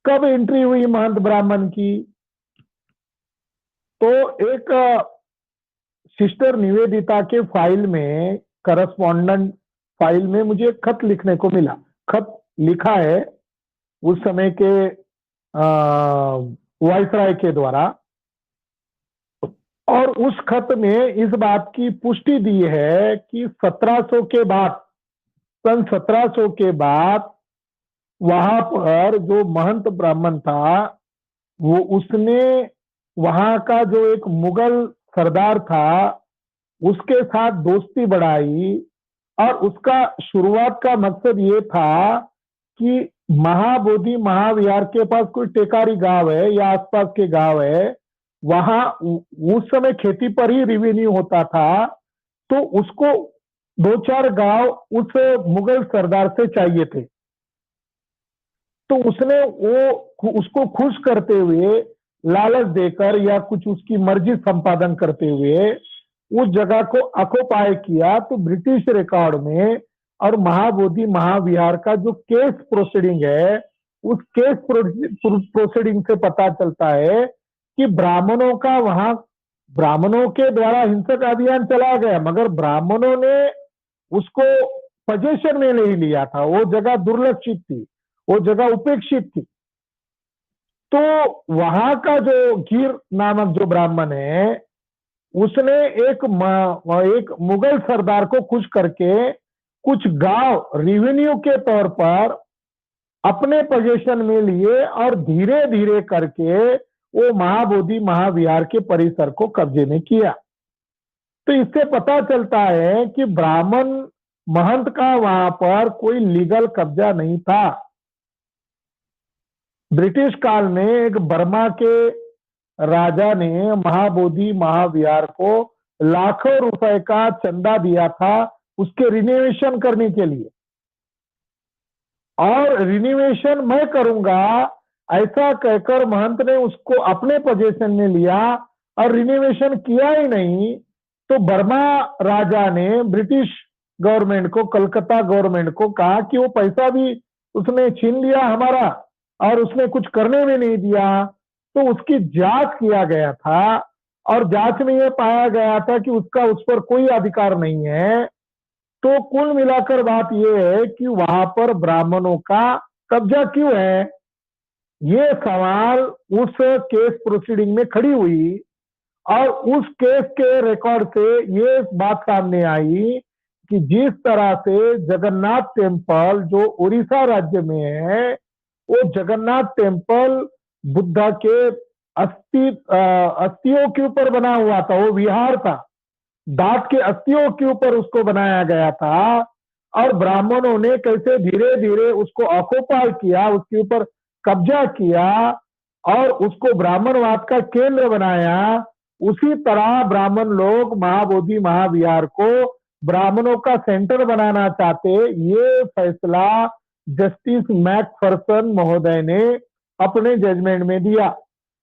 कब एंट्री हुई महंत ब्राह्मण की? तो एक सिस्टर निवेदिता के फाइल में, करस्पॉन्डेंट फाइल में मुझे एक खत लिखने को मिला। खत लिखा है उस समय के वायसराय के द्वारा, और उस खत में इस बात की पुष्टि दी है कि 1700 के बाद, सन 1700 के बाद वहां पर जो महंत ब्राह्मण था, वो उसने वहां का जो एक मुगल सरदार था उसके साथ दोस्ती बढ़ाई। और उसका शुरुआत का मकसद ये था कि महाबोधि महाविहार के पास कोई टेकारी गांव है या आसपास के गांव है, वहां उस समय खेती पर ही रेवेन्यू होता था, तो उसको 2-4 गांव उस मुगल सरदार से चाहिए थे। तो उसने उसको खुश करते हुए, लालच देकर या कुछ उसकी मर्जी संपादन करते हुए उस जगह को ऑक्युपाई किया। तो ब्रिटिश रिकॉर्ड में और महाबोधि महाविहार का जो केस प्रोसीडिंग है, उस केस प्रोसीडिंग से पता चलता है कि ब्राह्मणों का वहां, ब्राह्मणों के द्वारा हिंसक अभियान चला गया, मगर ब्राह्मणों ने उसको पोजीशन में नहीं लिया था। वो जगह दुर्लक्षित थी, वो जगह उपेक्षित थी। तो वहां का जो गिर नामक जो ब्राह्मण है, उसने एक मुगल सरदार को खुश करके कुछ गांव रेवेन्यू के तौर पर अपने पोजीशन में लिए और धीरे धीरे करके वो महाबोधि महाविहार के परिसर को कब्जे में किया। तो इससे पता चलता है कि ब्राह्मण महंत का वहां पर कोई लीगल कब्जा नहीं था। ब्रिटिश काल में एक बर्मा के राजा ने महाबोधि महाविहार को लाखों रुपए का चंदा दिया था उसके रिनोवेशन करने के लिए, और रिनोवेशन मैं करूंगा ऐसा कहकर महंत ने उसको अपने पोजीशन में लिया और रिनोवेशन किया ही नहीं। तो बर्मा राजा ने ब्रिटिश गवर्नमेंट को, कलकत्ता गवर्नमेंट को कहा कि वो पैसा भी उसने छीन लिया हमारा और उसने कुछ करने में नहीं दिया। तो उसकी जांच किया गया था और जांच में यह पाया गया था कि उसका उस पर कोई अधिकार नहीं है। तो कुल मिलाकर बात यह है कि वहां पर ब्राह्मणों का कब्जा क्यों है, ये सवाल उस केस प्रोसीडिंग में खड़ी हुई। और उस केस के रिकॉर्ड से ये बात सामने आई कि जिस तरह से जगन्नाथ टेम्पल जो उड़ीसा राज्य में है, वो जगन्नाथ टेम्पल बुद्धा के अस्थियों के ऊपर बना हुआ था, वो विहार था, दांत के अस्थियों के ऊपर उसको बनाया गया था। और ब्राह्मणों ने कैसे धीरे धीरे उसको ऑक्युपाई किया, उसके ऊपर कब्जा किया और उसको ब्राह्मणवाद का केंद्र बनाया। उसी तरह ब्राह्मण लोग महाबोधि महाविहार को ब्राह्मणों का सेंटर बनाना चाहते। ये फैसला जस्टिस मैकफरसन महोदय ने अपने जजमेंट में दिया।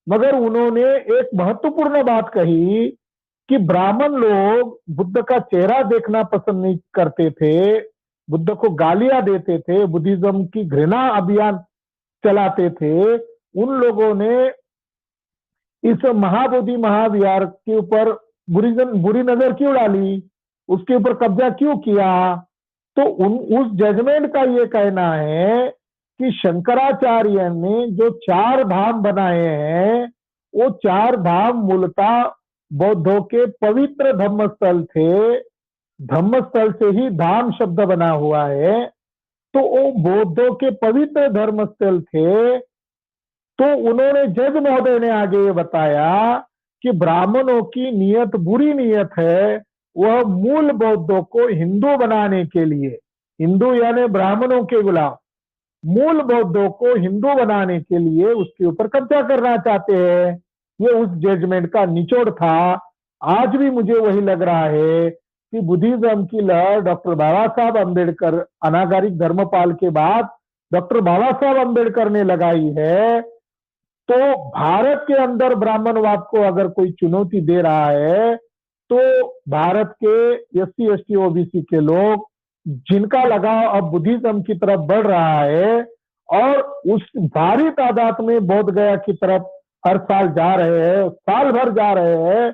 मगर उन्होंने एक महत्वपूर्ण बात कही कि ब्राह्मण लोग बुद्ध का चेहरा देखना पसंद नहीं करते थे, बुद्ध को गालियां देते थे, बुद्धिज्म की घृणा अभियान चलाते थे। उन लोगों ने इस महाबोधि महाविहार के ऊपर बुरी नजर क्यों डाली, उसके ऊपर कब्जा क्यों किया? तो उस जजमेंट का ये कहना है कि शंकराचार्य ने जो 4 धाम बनाए हैं, वो 4 धाम मूलतः बौद्धों के पवित्र धर्मस्थल थे। धर्मस्थल से ही धाम शब्द बना हुआ है, तो वो बौद्धों के पवित्र धर्मस्थल थे। तो उन्होंने जज महोदय ने आगे ये बताया कि ब्राह्मणों की नियत बुरी नियत है, वह मूल बौद्धों को हिंदू बनाने के लिए, हिंदू यानी ब्राह्मणों के गुलाम, मूल बौद्धों को हिंदू बनाने के लिए उसके ऊपर कब्जा करना चाहते हैं। ये उस जजमेंट का निचोड़ था। आज भी मुझे वही लग रहा है कि बुद्धिज्म की लहर डॉक्टर बाबा साहब अम्बेडकर, अनागारिक धर्मपाल के बाद डॉक्टर बाबा साहब अम्बेडकर ने लगाई है। तो भारत के अंदर ब्राह्मणवाद को अगर कोई चुनौती दे रहा है, तो भारत के SC ST OBC के लोग, जिनका लगाव अब बुद्धिज्म की तरफ बढ़ रहा है और उस भारी तादाद में बोध गया की तरफ हर साल जा रहे हैं, साल भर जा रहे हैं,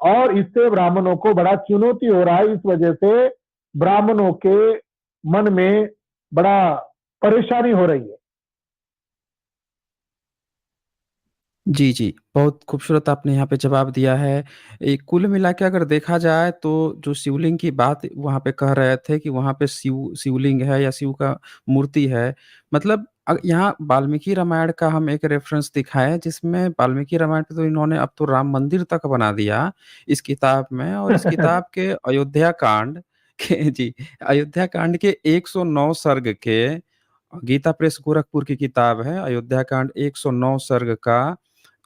और इससे ब्राह्मणों को बड़ा चुनौती हो रहा है। इस वजह से ब्राह्मणों के मन में बड़ा परेशानी हो रही है। जी, जी। बहुत खूबसूरत आपने यहाँ पे जवाब दिया है। कुल मिला के अगर देखा जाए तो जो शिवलिंग की बात वहाँ पे कह रहे थे कि वहाँ पे शिवलिंग है या शिव का मूर्ति है। मतलब यहाँ वाल्मीकि रामायण का हम एक रेफ़रेंस दिखाएँ जिसमें वाल्मीकि रामायण पे तो इन्होंने अब तो राम मंदिर तक बना दिया इस किताब में, और इस किताब के अयोध्या कांड के जी, अयोध्या कांड के 109 सर्ग के, गीता प्रेस गोरखपुर की किताब है, अयोध्या कांड 109 सर्ग का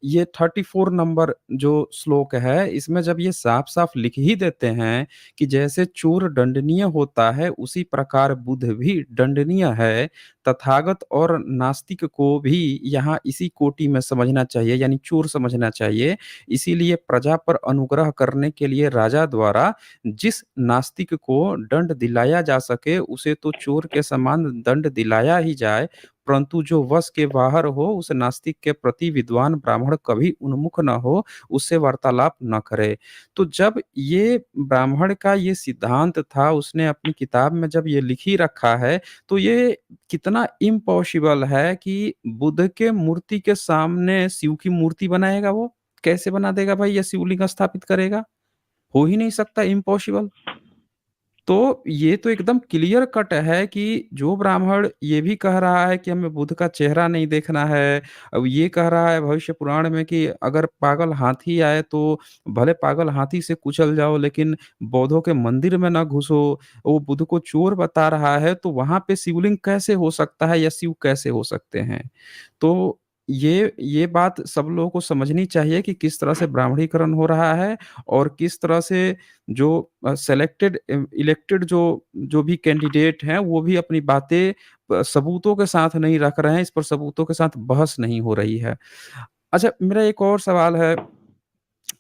ये 34 नंबर जो श्लोक है, इसमें जब ये साफ-साफ लिख ही देते हैं कि जैसे चोर दंडनीय होता है, उसी प्रकार बुद्ध भी दंडनीय है। तथागत और नास्तिक को भी यहाँ इसी कोटि में समझना चाहिए, यानी चोर समझना चाहिए। इसीलिए प्रजा पर अनुग्रह करने के लिए राजा द्वारा जिस नास्तिक को दंड दिलाया जा सके, उसे तो चोर के समान दंड दिलाया ही जाए, परंतु जो वश के बाहर हो, उस नास्तिक के प्रति विद्वान ब्राह्मण कभी उन्मुख न हो, उससे वार्तालाप न करे। तो जब ये ब्राह्मण का ये सिद्धांत था, उसने अपनी किताब में जब ये लिख ही रखा है, तो ये कितना इम्पॉसिबल है कि बुद्ध के मूर्ति के सामने शिव की मूर्ति बनाएगा वो? कैसे बना देगा भाई, या शिवलिंग स्थापित करेगा? हो ही नहीं सकता, इम्पॉसिबल। तो ये तो एकदम क्लियर कट है कि जो ब्राह्मण ये भी कह रहा है कि हमें बुद्ध का चेहरा नहीं देखना है, अब ये कह रहा है भविष्य पुराण में कि अगर पागल हाथी आए तो भले पागल हाथी से कुचल जाओ, लेकिन बौद्धों के मंदिर में ना घुसो, वो बुद्ध को चोर बता रहा है, तो वहाँ पे शिवलिंग कैसे हो सकता है या शिव कैसे हो सकते हैं? तो ये बात सब लोगों को समझनी चाहिए कि किस तरह से ब्राह्मणीकरण हो रहा है और किस तरह से जो सेलेक्टेड इलेक्टेड जो भी कैंडिडेट हैं, वो भी अपनी बातें सबूतों के साथ नहीं रख रहे हैं, इस पर सबूतों के साथ बहस नहीं हो रही है। अच्छा, मेरा एक और सवाल है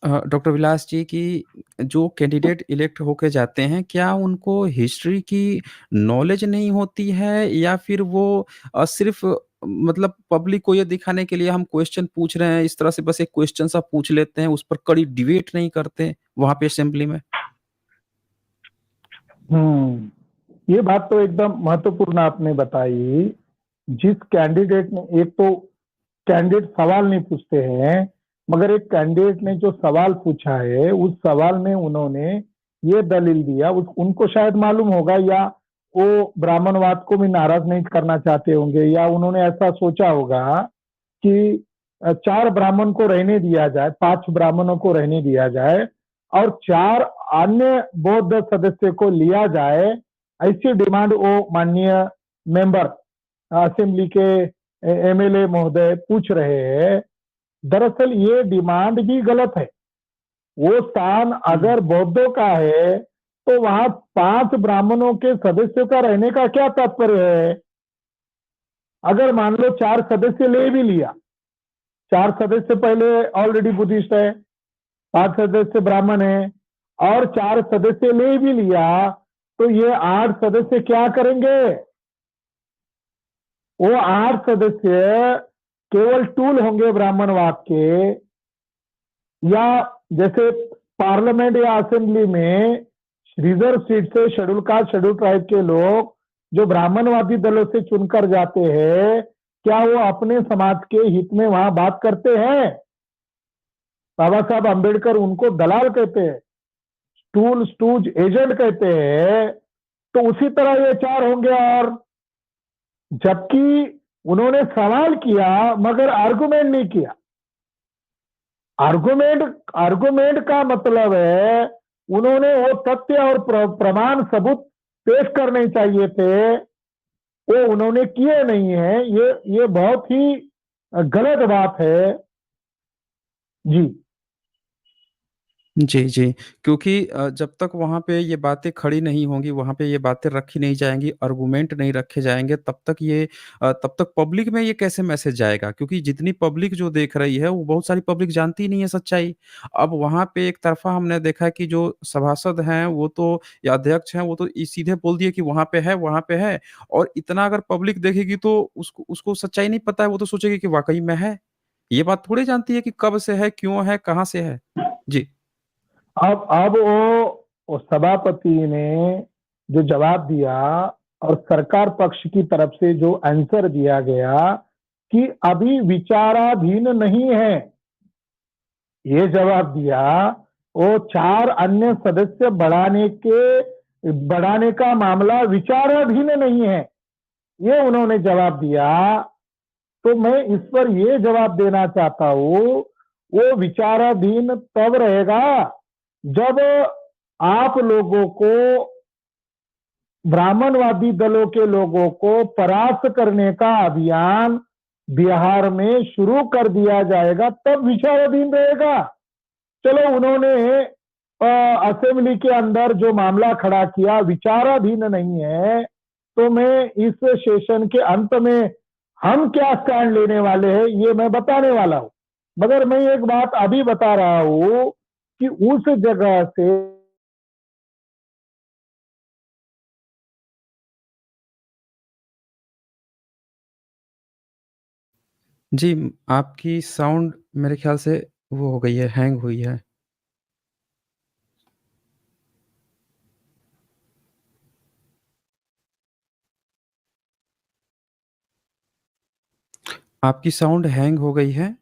डॉक्टर विलास जी, कि जो कैंडिडेट इलेक्ट होके जाते हैं, क्या उनको हिस्ट्री की नॉलेज नहीं होती है, या फिर वो सिर्फ़ मतलब पब्लिक को ये दिखाने के लिए हम क्वेश्चन पूछ रहे हैं, इस तरह से बस एक क्वेश्चन सा पूछ लेते हैं, उस पर कड़ी डिबेट नहीं करते वहाँ पे असेंबली में? ये बात तो एकदम महत्वपूर्ण आपने बताई। जिस कैंडिडेट ने, एक तो कैंडिडेट सवाल नहीं पूछते हैं, मगर एक कैंडिडेट ने जो सवाल पूछा है, उस सवाल में उन्होंने ये दलील दिया, उनको शायद मालूम होगा, या वो ब्राह्मणवाद को भी नाराज नहीं करना चाहते होंगे, या उन्होंने ऐसा सोचा होगा कि 4 ब्राह्मण को रहने दिया जाए, 5 ब्राह्मणों को रहने दिया जाए और 4 अन्य बौद्ध सदस्य को लिया जाए। ऐसी डिमांड वो माननीय मेंबर असेंबली के MLA महोदय पूछ रहे हैं। दरअसल ये डिमांड भी गलत है। वो स्थान अगर बौद्धों का है, तो वहां 5 ब्राह्मणों के सदस्यों का रहने का क्या तात्पर्य है? अगर मान लो 4 सदस्य ले भी लिया, 4 सदस्य पहले ऑलरेडी बुद्धिस्ट है, 5 सदस्य ब्राह्मण है और 4 सदस्य ले भी लिया, तो ये 8 सदस्य क्या करेंगे? वो 8 सदस्य केवल टूल होंगे ब्राह्मणवाद के, या जैसे पार्लियामेंट या असेंबली में रिजर्व सीट से शेड्यूल कास्ट शेड्यूल ट्राइब के लोग जो ब्राह्मणवादी दलों से चुनकर जाते हैं, क्या वो अपने समाज के हित में वहां बात करते हैं? बाबा साहब अंबेडकर उनको दलाल कहते हैं, टूल स्टूज एजेंट कहते हैं। तो उसी तरह ये 4 होंगे, और जबकि उन्होंने सवाल किया मगर आर्गुमेंट नहीं किया। आर्गुमेंट का मतलब है उन्होंने वो तथ्य और प्रमाण सबूत पेश करने चाहिए थे, वो उन्होंने किए नहीं है। ये बहुत ही गलत बात है जी। जी, जी। क्योंकि जब तक वहाँ पे ये बातें खड़ी नहीं होंगी, वहाँ पे ये बातें रखी नहीं जाएँगी, आर्गुमेंट नहीं रखे जाएँगे, तब तक पब्लिक में ये कैसे मैसेज जाएगा? क्योंकि जितनी पब्लिक जो देख रही है, वो बहुत सारी पब्लिक जानती ही नहीं है सच्चाई। अब वहाँ पे एक तरफ़ा हमने देखा कि जो सभासद हैं, वो तो या अध्यक्ष हैं, वो तो सीधे बोल दिए कि वहाँ पे है और इतना अगर पब्लिक देखेगी तो उसको उसको सच्चाई नहीं पता है, वो तो सोचेगी कि वाक़ई में है। ये बात थोड़ी जानती है कि कब से है, क्यों है, कहाँ से है? जी। अब वो सभापति ने जो जवाब दिया और सरकार पक्ष की तरफ से जो आंसर दिया गया कि अभी विचाराधीन नहीं है, ये जवाब दिया। वो 4 अन्य सदस्य बढ़ाने का मामला विचाराधीन नहीं है, ये उन्होंने जवाब दिया। तो मैं इस पर ये जवाब देना चाहता हूं, वो विचाराधीन तब रहेगा जब आप लोगों को, ब्राह्मणवादी दलों के लोगों को परास्त करने का अभियान बिहार में शुरू कर दिया जाएगा, तब विचाराधीन रहेगा। चलो उन्होंने असेंबली के अंदर जो मामला खड़ा किया विचाराधीन नहीं है, तो मैं इस सेशन के अंत में हम क्या स्टैंड लेने वाले हैं ये मैं बताने वाला हूं। मगर मैं एक बात अभी बता रहा हूं कि उस जगह से जी, आपकी साउंड मेरे ख़्याल से वो हो गई है, हैंग हुई है। आपकी साउंड हैंग हो गई है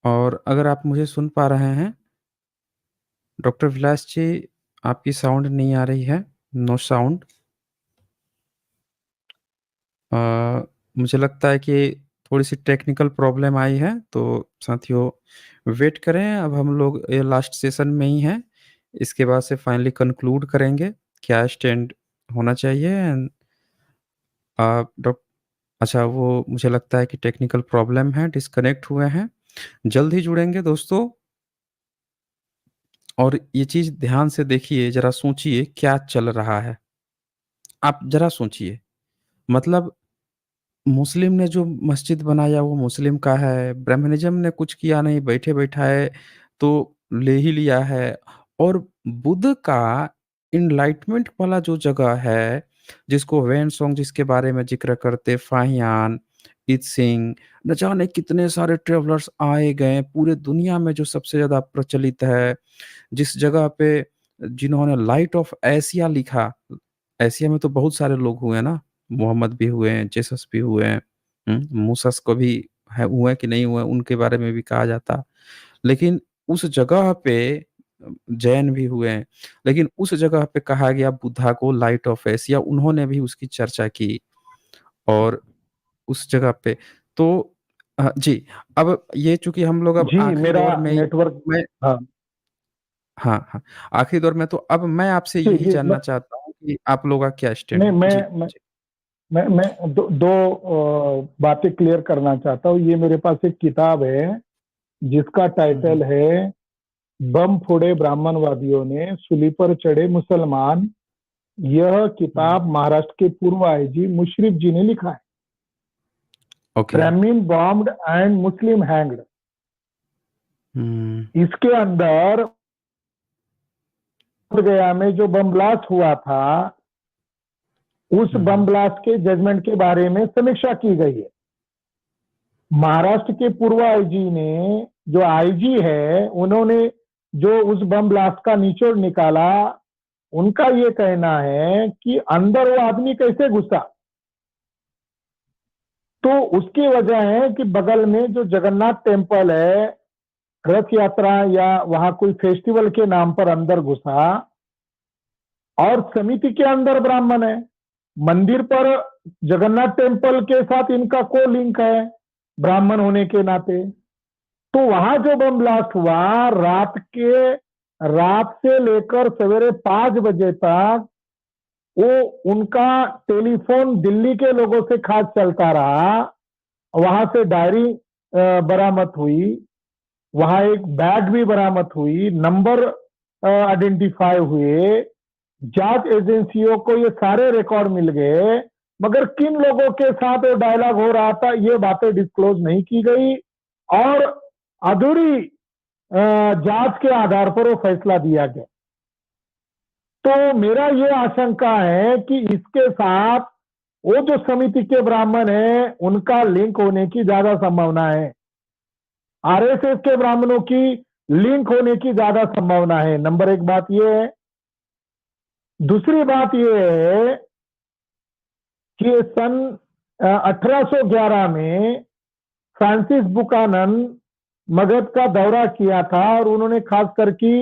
और अगर आप मुझे सुन पा रहे हैं, डॉक्टर विलास जी, आपकी साउंड नहीं आ रही है, नो साउंड। अ, मुझे लगता है कि थोड़ी-सी टेक्निकल प्रॉब्लम आई है, तो साथियों वेट करें, अब हम लोग ये लास्ट सेशन में ही हैं। इसके बाद से फाइनली कंक्लूड करेंगे, क्या स्टैंड होना चाहिए एंड डॉक अच्छा वो मुझे लगता है कि टेक्निकल प्रॉब्लम है, डिस्कनेक्ट हुए हैं। जल्द ही जुड़ेंगे दोस्तों और ये चीज़ ध्यान से देखिए, ज़रा सोचिए क्या चल रहा है। आप ज़रा सोचिए, मतलब मुस्लिम ने जो मस्जिद बनाया वो मुस्लिम का है, ब्राह्मणिज़्म ने कुछ किया नहीं, बैठे-बैठाए तो ले ही लिया है और बुद्ध का एनलाइटमेंट वाला जो जगह है, जिसको वैन-सॉन्ग जिसके बारे में ज़िक्र करते फाहियान, इत-सिंह, न जाने कितने सारे ट्रैवलर्स आए गए, पूरे दुनिया में जो सबसे ज़्यादा प्रचलित है, जिस जगह पे जिन्होंने लाइट ऑफ एशिया लिखा, एशिया में तो बहुत सारे लोग हुए ना, मोहम्मद भी हुए हैं, जीसस भी हुए हैं, मूसस को भी है हुए कि नहीं हुए उनके बारे में भी कहा जाता। लेकिन उस जगह पे जैन भी हुए हैं, लेकिन उस जगह पे कहा गया बुद्धा को लाइट ऑफ एशिया, उन्होंने भी उसकी चर्चा की और उस जगह पे तो जी, अब ये चूँकि हम लोग अब जी आखिरी मेरा दौर में नेटवर्क। मैं हाँ हाँ, हाँ, आखिरी दौर में तो अब मैं आपसे जी यही जी जानना चाहता हूँ कि आप लोगों का क्या स्टैंड नहीं है? मैं जी, मैं जी। मैं मैं दो बातें क्लियर करना चाहता हूँ। ये मेरे पास एक किताब है जिसका हुँ, हुँ। टाइटल है बम फोड़े ब्राह्मणवादियों ने सूली पर चढ़े मुसलमान। यह हुँ, किताब महाराष्ट्र के पूर्व आईजी मुशर्रफ जी ने लिखा है। Okay. Brahmin bombed and Muslim hanged. हुँ, इसके अंदर गया में जो बम ब्लास्ट हुआ था उस बम ब्लास्ट के जजमेंट के बारे में समीक्षा की गई है। महाराष्ट्र के पूर्व आईजी ने, जो आईजी है, उन्होंने जो उस बम ब्लास्ट का निचोड़ निकाला, उनका ये कहना है कि अंदर वो आदमी कैसे घुसा। तो उसकी वजह है कि बगल में जो जगन्नाथ टेम्पल है, रथ यात्रा या वहां कोई फेस्टिवल के नाम पर अंदर घुसा, और समिति के अंदर ब्राह्मण है। मंदिर पर जगन्नाथ टेम्पल के साथ इनका कोई लिंक है ब्राह्मण होने के नाते। तो वहां जो बम ब्लास्ट हुआ, रात से लेकर सवेरे 5 बजे तक वो उनका टेलीफोन दिल्ली के लोगों से खास चलता रहा। वहां से डायरी बरामद हुई, वहां एक बैग भी बरामद हुई, नंबर आइडेंटिफाई हुए, जांच एजेंसियों को ये सारे रिकॉर्ड मिल गए, मगर किन लोगों के साथ वो डायलॉग हो रहा था ये बातें डिस्क्लोज नहीं की गई और अधूरी जांच के आधार पर वो फैसला दिया गया। तो मेरा ये आशंका है कि इसके साथ वो जो समिति के ब्राह्मण है उनका लिंक होने की ज्यादा संभावना है, आरएसएस के ब्राह्मणों की लिंक होने की ज्यादा संभावना है। नंबर 1 बात ये है। दूसरी बात ये है कि सन 1811 में फ्रांसिस बुकानन मगध का दौरा किया था और उन्होंने खास करके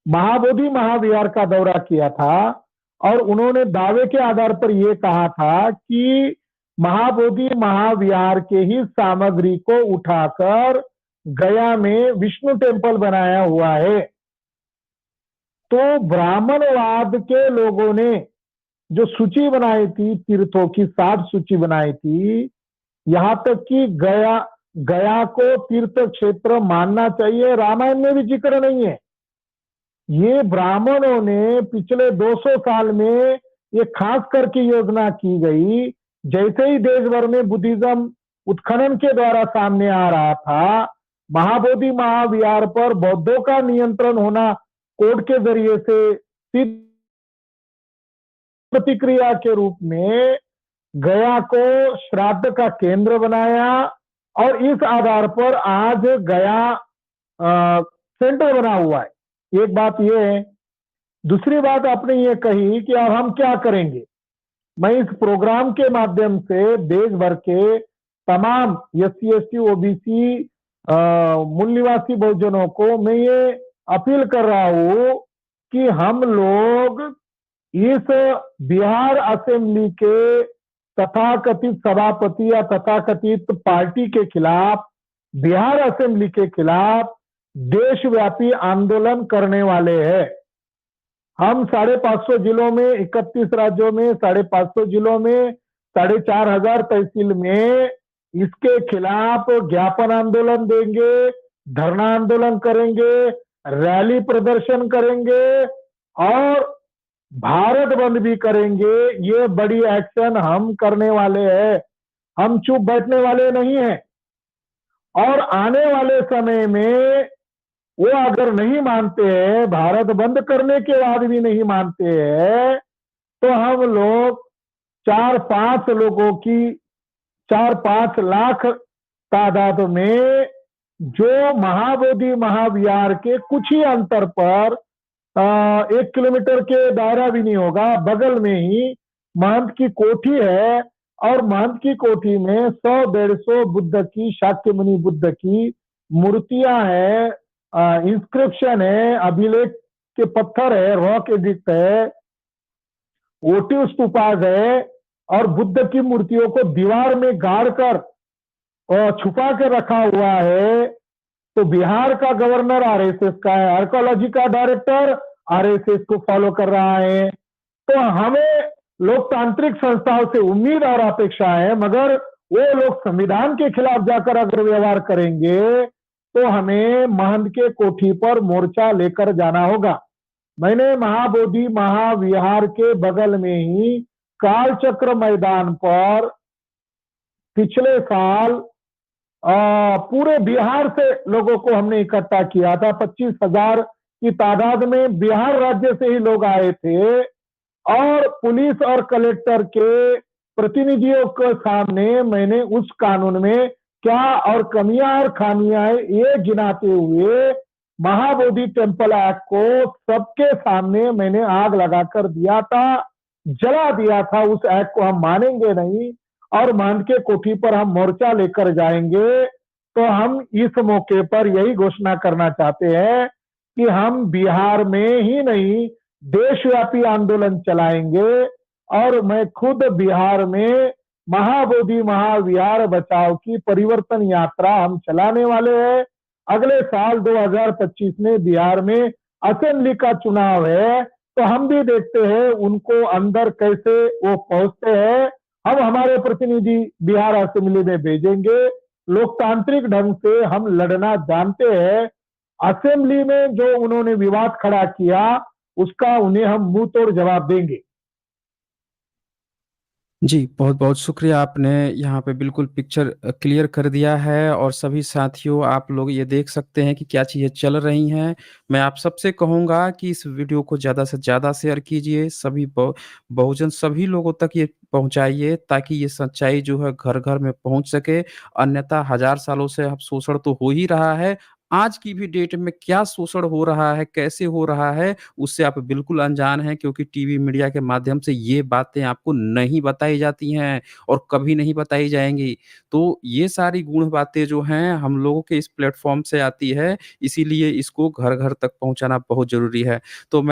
महाबोधि महाविहार का दौरा किया था और उन्होंने दावे के आधार पर यह कहा था कि महाबोधि महाविहार के ही सामग्री को उठाकर गया में विष्णु टेम्पल बनाया हुआ है। तो ब्राह्मणवाद के लोगों ने जो सूची बनाई थी, तीर्थों की 7 सूची बनाई थी, यहां तक कि गया को तीर्थ क्षेत्र मानना चाहिए, रामायण में भी जिक्र नहीं है। ये ब्राह्मणों ने पिछले 200 साल में ये खास करके योजना की गई। जैसे ही देश भर में बुद्धिज्म उत्खनन के द्वारा सामने आ रहा था, महाबोधि महाविहार पर बौद्धों का नियंत्रण होना कोड के जरिए से प्रतिक्रिया के रूप में गया को श्राद्ध का केंद्र बनाया और इस आधार पर आज गया सेंटर बना हुआ है। एक बात यह है। दूसरी बात आपने ये कही कि अब हम क्या करेंगे। मैं इस प्रोग्राम के माध्यम से देश भर के तमाम SC ST OBC मूल निवासी बहुजनों को मैं ये अपील कर रहा हूं कि हम लोग इस बिहार असेंबली के तथाकथित सभापति या तथाकथित पार्टी के खिलाफ, बिहार असेंबली के खिलाफ देशव्यापी आंदोलन करने वाले हैं। हम 550 जिलों में, 31 राज्यों में, 550 जिलों में, 4500 तहसील में इसके खिलाफ ज्ञापन आंदोलन देंगे, धरना आंदोलन करेंगे, रैली प्रदर्शन करेंगे और भारत बंद भी करेंगे। ये बड़ी एक्शन हम करने वाले हैं, हम चुप बैठने वाले नहीं हैं। और आने वाले समय में वो अगर नहीं मानते हैं, भारत बंद करने के बाद भी नहीं मानते हैं, तो हम लोग 4-5 लोगों की 4-5 लाख तादाद में जो महाबोधि महाविहार के कुछ ही अंतर पर 1 किलोमीटर के दायरा भी नहीं होगा, बगल में ही महंत की कोठी है और महंत की कोठी में 100-150 बुद्ध की, शाक्य मुनि बुद्ध की मूर्तियां हैं, इंस्क्रिप्शन है, अभिलेख के पत्थर है, रॉक एडिक्ट है, वोटिव स्तूपास है और बुद्ध की मूर्तियों को दीवार में गाड़ कर और छुपा के रखा हुआ है। तो बिहार का गवर्नर आरएसएस का है, आर्कोलॉजी का डायरेक्टर आरएसएस को फॉलो कर रहा है। तो हमें लोकतांत्रिक संस्थाओं से उम्मीद और अपेक्षा है, मगर वो लोग संविधान के खिलाफ जाकर अगर व्यवहार करेंगे तो हमें महंत के कोठी पर मोर्चा लेकर जाना होगा। मैंने महाबोधि महाविहार के बगल में ही कालचक्र मैदान पर पिछले साल पूरे बिहार से लोगों को हमने इकट्ठा किया था। 25,000 की तादाद में बिहार राज्य से ही लोग आए थे और पुलिस और कलेक्टर के प्रतिनिधियों के सामने मैंने उस कानून में क्या और कमियां और खामियां हैं ये गिनाते हुए महाबोधि टेम्पल एक्ट को सबके सामने मैंने आग लगाकर दिया था, जला दिया था। उस एक्ट को हम मानेंगे नहीं और मान के कोठी पर हम मोर्चा लेकर जाएंगे। तो हम इस मौके पर यही घोषणा करना चाहते हैं कि हम बिहार में ही नहीं देशव्यापी आंदोलन चलाएंगे और मैं खुद बिहार में महाबोधि महाविहार बचाओ की परिवर्तन यात्रा हम चलाने वाले हैं। अगले साल 2025 में बिहार में असेंबली का चुनाव है, तो हम भी देखते हैं उनको अंदर कैसे वो पहुंचते हैं। हम हमारे प्रतिनिधि बिहार असेंबली में भेजेंगे। लोकतांत्रिक ढंग से हम लड़ना जानते हैं। असेंबली में जो उन्होंने विवाद खड़ा किया उसका उन्हें हम मुंह तोड़ जवाब देंगे। जी, बहुत-बहुत शुक्रिया, आपने यहाँ पे बिल्कुल पिक्चर क्लियर कर दिया है और सभी साथियों आप लोग ये देख सकते हैं कि क्या चीज़ें चल रही हैं। मैं आप सबसे कहूँगा कि इस वीडियो को ज़्यादा से ज़्यादा शेयर कीजिए, सभी बहुजन सभी लोगों तक ये पहुँचाइए ताकि ये सच्चाई जो है घर-घर में पहुँच सके। अन्यथा हज़ार सालों से अब शोषण तो हो ही रहा है, आज की भी डेट में क्या शोषण हो रहा है, कैसे हो रहा है, उससे आप बिल्कुल अनजान हैं क्योंकि टीवी मीडिया के माध्यम से ये बातें आपको नहीं बताई जाती हैं और कभी नहीं बताई जाएँगी। तो ये सारी गूढ़ बातें जो हैं हम लोगों के इस प्लेटफ़ॉर्म से आती है, इसीलिए इसको घर-घर तक पहुँचाना बहुत ज़रूरी है। तो मैं